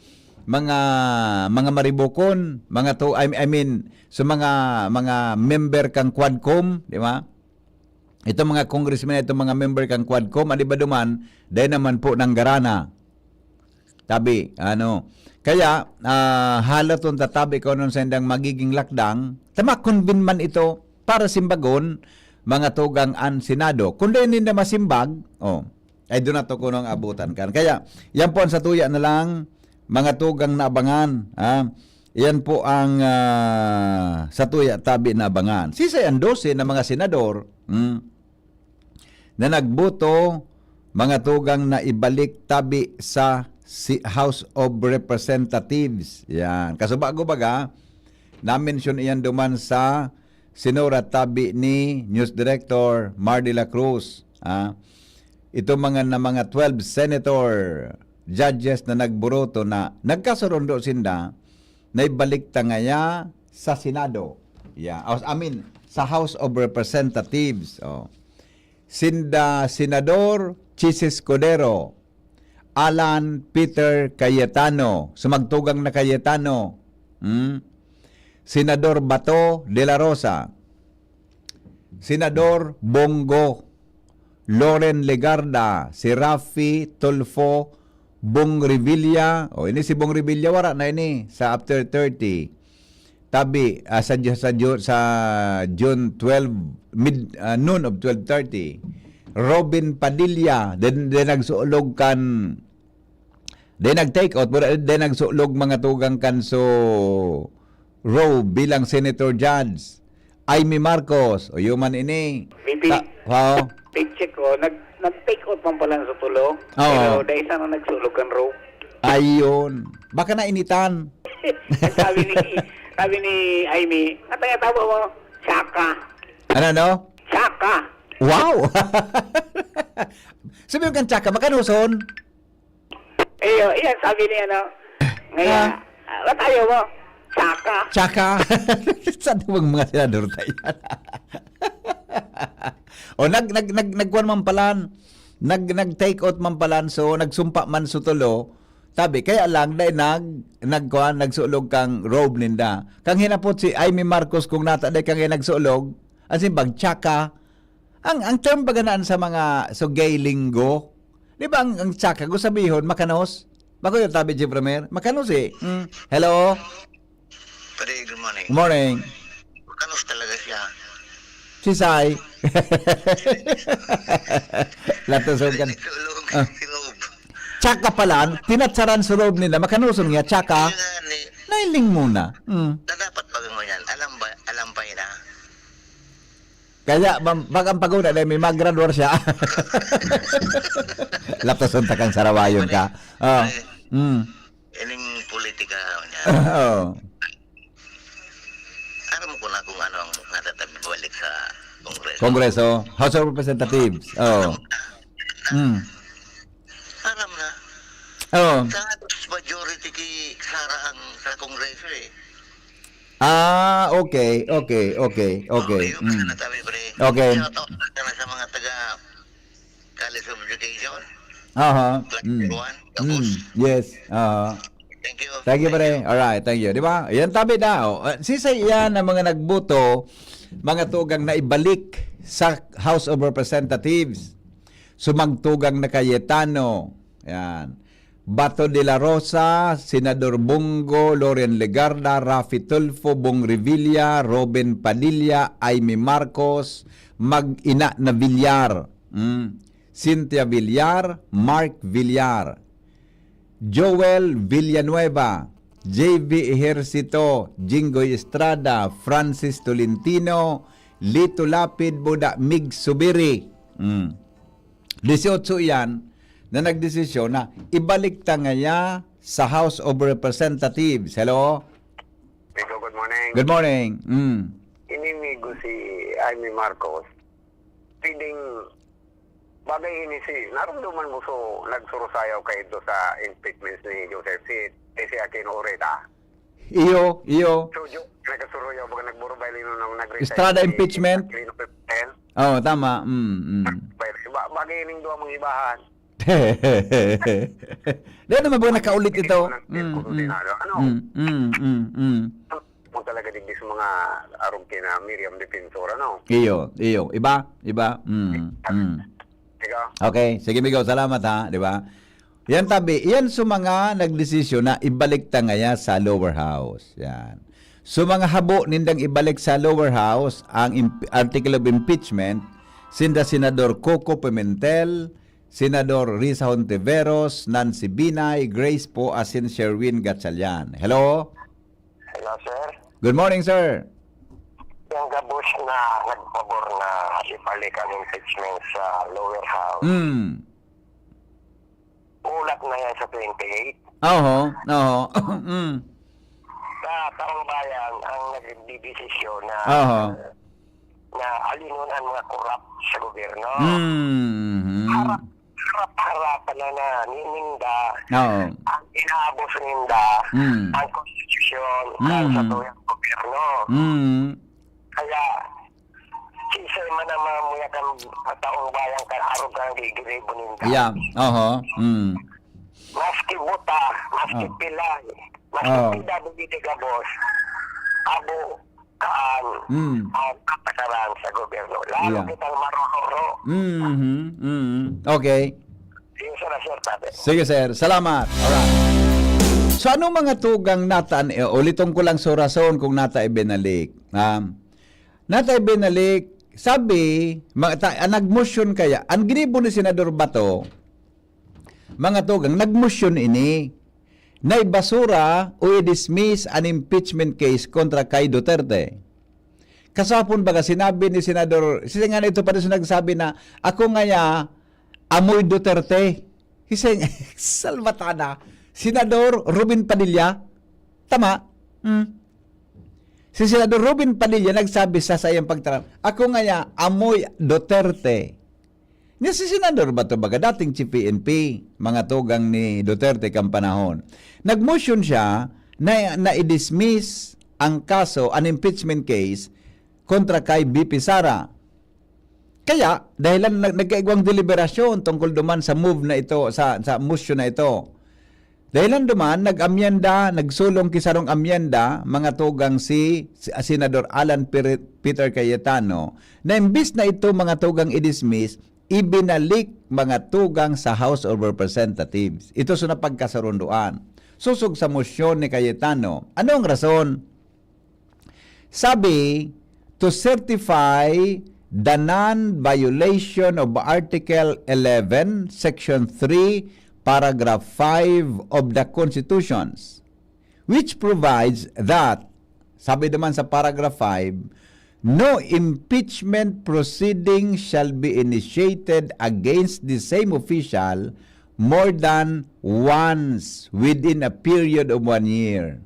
mga maribokon, mga to I mean sa mga member kang Quadcom, di ba? Itong mga congressmen, itong mga member kang Quadcom, di ba duman, dahil naman po nanggarana. Tabi, kaya halaton tatabi ko nun sa indang magiging lakdang, tama-convene man ito para simbagon mga tugang an Senado. Kung hindi na masimbag, ay doon na to kunong abutan kan. Kaya, yan po ang satuya na lang, mga tugang na abangan. Yan po ang satuya tabi na abangan. Sisay ang 12 na mga senador na nagboto, mga tugang na ibalik tabi sa House of Representatives. Yan. Kaso bago baga, na-mention iyan duman sa sinura tabi ni News Director Mar de la Cruz. Ito mga 12 senator judges na nagburoto na nagkasurundo sinda na ibalik ngaya sa Senado. Yeah. Sa House of Representatives. Sinda Senador Chis Escudero, Alan Peter Cayetano, sumagtugang na Cayetano, Senador Bato de la Rosa, Senador Bongo, Loren Legarda, si Rafi Tulfo, Bong Revilla, ini si Bong Revilla wala na ini sa after 30. Tabi sa June 12 noon of 12:30. Robin Padilla den nagsulog kan nag-take out den nagsulog mga tugang kan so Roe bilang senator judge. Amy Marcos o human ini. Check ko, nag-take out man pala sa tulo. Pero dahil sana nagsulog kan Roe. Ayun. Baka nainitan. sabi ni Amy, nataya-tawa mo, Chaka. Ano? Chaka. Wow! Sabi yung kan Chaka, makanuson? Iyan, sabi niya, ngayon, tayo mo, Chaka. Chaka. Saan bang mga senador tayo? Nagkuhan man palan, nag-take out man palan, so nagsumpa man sa tulo, tabi, kaya lang, dahil nagsulog kang robe ninda. Kang hinapot si Amy Marcos kung nata, dahil kang nagsulog, asin bag, Chaka. Ang term baganaan sa mga gay linggo, di ba ang Chaka, gusto sabihin, makanos? Bako yung tabi, Jim Premier, makanos eh. Hello? Pare, good morning. Good morning. Makanos talaga siya. Sisay. Latusog kan. Chaka pala, tinatsaran sa loob nila, makanuson nga, Chaka. Nailing muna. Dapat bagang mo yan. Alam pa yun. Kaya, bagang paguna, may mag-graduar siya. Lapos unta kang sarawayon ka. Ining politika niya. Aram ko na kung ano ang natatabi balik sa Kongreso. Kongreso, House of Representatives. Aram na. Sa majority ki Sara ang sa Kongreso eh. Okay. Okay. Sa mga taga College of Education. Yes. Thank you, pare. Alright, thank you. Di ba? Yan tabi daw. Sisay yan na mga nagbuto, mga tugang na ibalik sa House of Representatives. Sumagtugang na Cayetano. Yan. Bato de la Rosa, Senador Bongo, Loren Legarda, Rafi Tulfo, Bong Revilla, Robin Padilla, Amy Marcos, mag-ina na Villar. Cynthia Villar, Mark Villar, Joel Villanueva, JV Ejercito, Jinggoy Estrada, Francis Tolentino, Lito Lapid, Buda, Mig Subiri. 18 yan na nagdesisyon na ibalik tangaya sa House of Representatives. Hello? Rico, good morning. Good morning. Inimigo si Amy Marcos. Piling bagay ini si naramdaman mo so nagsurusayaw kayo do sa impeachment ni Joseph Seed si Aquino Oreta. Iyo. So, nagkasuruyaw baga nagburubay lino nang nag-resign. Estrada impeachment? Oo, tama. Bagay ining doon mong ibahan. Dahil naman ba nakaulit ito? Mo talaga digdi sa mga arog kina Miriam Defensor, ano? Iyo. Iba? Okay, sige Migo, salamat ha, di ba? Yan tabi, yan sa mga nagdesisyon na ibalik tangaya sa lower house. Yan. So mga habo nindang ibalik sa lower house ang article of impeachment sinda Senador Coco Pimentel, Senador Risa Hontiveros, Nancy Binay, Grace Po Asin Sherwin Gatchalian. Hello? Hello, sir. Good morning, sir. Yung gabos na nagpabor na ibalik ang impeachment sa lower house. Ulat na yan sa 28. Oo. Sa taong bayan ang nagdidesisyon na na alinon ang mga korap sa gobyerno. Harap-harapan na nininda ang inaabos ninda ang konstitusyon sa tuyang gobyerno. Kaya sisay man ang mamuya kang taong bayan kan arog kang gigiribo ninda. Yeah. Maski buta, maski pilay, maski pida bugiti gabos, abo kaan ang katakaran sa gobyerno. Lalo kitang marohoro. Okay. Sige sir, salamat. Alright. So anong mga tugang nataan, ulitong ko lang sa rason kung nata ibinalik. Nata ibinalik, sabi, nag-motion kaya, ang ginibo ni Senador Bato, mga tugang, nag-motion ini, na ibasura o i-dismiss an impeachment case kontra kay Duterte. Kasapon baga sinabi ni Senador, sila nga ito pa rin nagsabi na, ako ngaya, amoy Duterte. Hising, salvatana. Senador Robin Padilla, tama? Si Senador Robin Padilla nagsabi sa sayang pagtarang, ako ngaya, amoy Duterte. Nga si Senador ba ito baga, dating Chief PNP, mga tugang ni Duterte kang panahon. Nag-motion siya na i-dismiss ang kaso, an impeachment case, kontra kay BP Sara. Kaya, dahil nagkaigwang deliberasyon tungkol duman sa move na ito, sa motion na ito. Dahil duman, nag-amyenda, nagsulong kisarong amyenda, mga tugang si Senador Alan Peter Cayetano, na imbis na ito mga tugang i-dismiss, ibinalik mga tugang sa House of Representatives. Ito sa napagkasarunduan. Susog sa motion ni Cayetano. Ano ang rason? Sabi, to certify the non-violation of Article 11, Section 3, Paragraph 5 of the Constitutions, which provides that, sabi naman sa Paragraph 5, no impeachment proceeding shall be initiated against the same official more than once within a period of 1 year,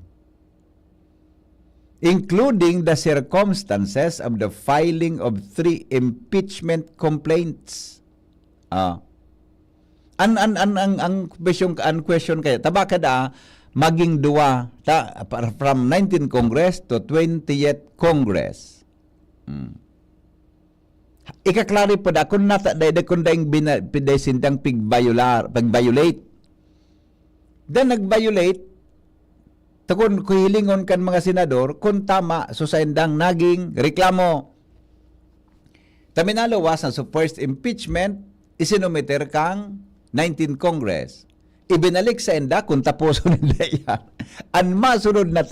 including the circumstances of the filing of 3 impeachment complaints. Ang question kaya tabakada maging duwa from 19th Congress to 20th Congress. Ikaklari po da kung nata dahil kung daing sindang pag-violate. Then nag-violate, takon kuhilingon kan mga senador, kung tama, so sa indang naging reklamo. Taminalawas na sa first impeachment, isinomiter kang 19th Congress. Ibinalik sa enda kung tapuso nila yan. Ang masunod na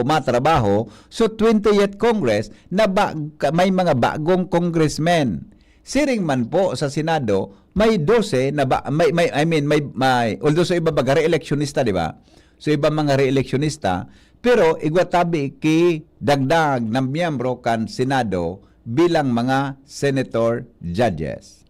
matrabaho, so 20th Congress na may mga bagong congressmen. Siring man po sa Senado, may 12 na ba, although sa iba baga re-electionista, di ba? So iba mga re-electionista, pero igwatabi ki dagdag ng miyembro kan Senado bilang mga senator judges.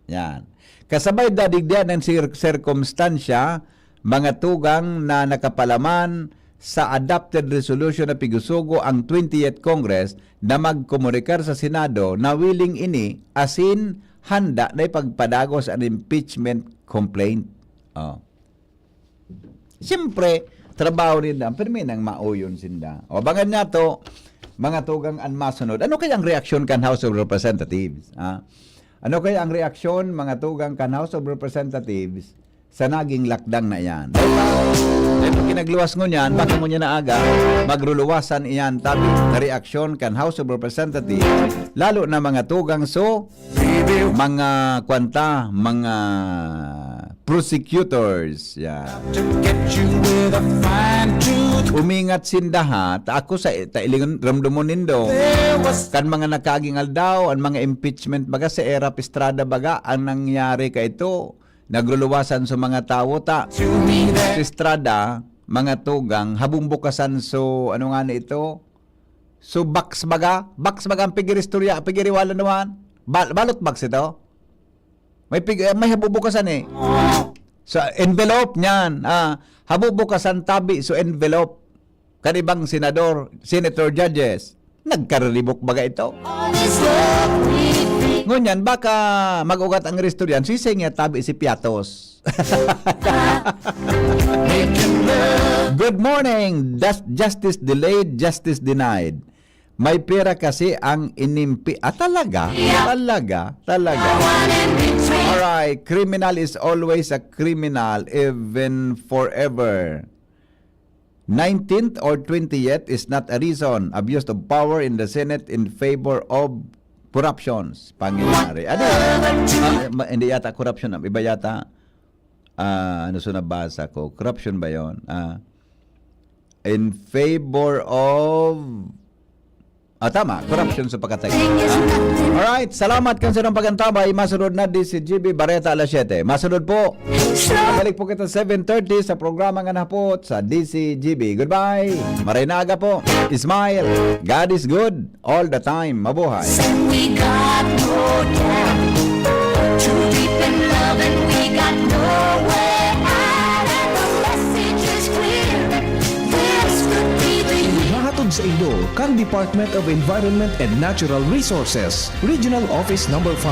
Yan. Kasabay dadigdian ng circumstansya, mga tugang na nakapalaman sa adopted resolution na pigusugo ang 20th Congress na magkomunikar sa Senado na willing ini asin handa na ipagpadagos ang impeachment complaint. Siyempre, trabaho nila, pero may nang mauyon sinda. O bangan nga to, mga tugang ang masunod. Ano kaya ang reaksyon kan House of Representatives? Ano kaya ang reaksyon, mga tugang kan House of Representatives sa naging lakdang na iyan? Dahil pag kinagluwas mo niyan, baka mo niya na aga, magruluwasan iyan tabi na reaksyon kan House of Representatives, lalo na mga tugang mga kwanta, mga prosecutors. Yan. Umingat sindaha, ako sa tailingon ramdumon nindo, kan mga nakaging aldaw, ang mga impeachment baga sa era Estrada baga, ang nangyari ka ito, nagluluwasan sa mga tao ta. Sa Estrada, mga tugang, habumbukasan so, ano nga na ito? So, box baga ang pigiristorya, pigiriwala naman. Balot box ito? May habubukasan eh. Sa envelope niyan, habubukasan tabi so envelope. Kanibang senator judges, nagkaribok baga ito. Ngunyan, baka mag-ugat ang restoryan, sisay nga tabi si Piatos. Good morning. Justice delayed, justice denied. May pera kasi ang inimpi. Talaga? Alright, criminal is always a criminal, even forever. 19th or 20th is not a reason. Abuse of power in the Senate in favor of corruptions. Pangyayari. Hindi yata corruption. Iba yata, ano so nabasa ko? Corruption ba yun? In favor of... tama, corruption sa pagkatay. Alright, salamat kan sa ng pagantabay. Masunod na di si GB Barreta alas 7. Masunod po. Balik po kita 7:30 sa programa nga napot sa DCGB. Goodbye. Maray na aga po. Smile. God is good all the time. Mabuhay. We got no time. Too deep in love and we got nowhere out. And the message is clear. This could be the Mahatod sa ilo, kang Department of Environment and Natural Resources, Regional Office Number 5.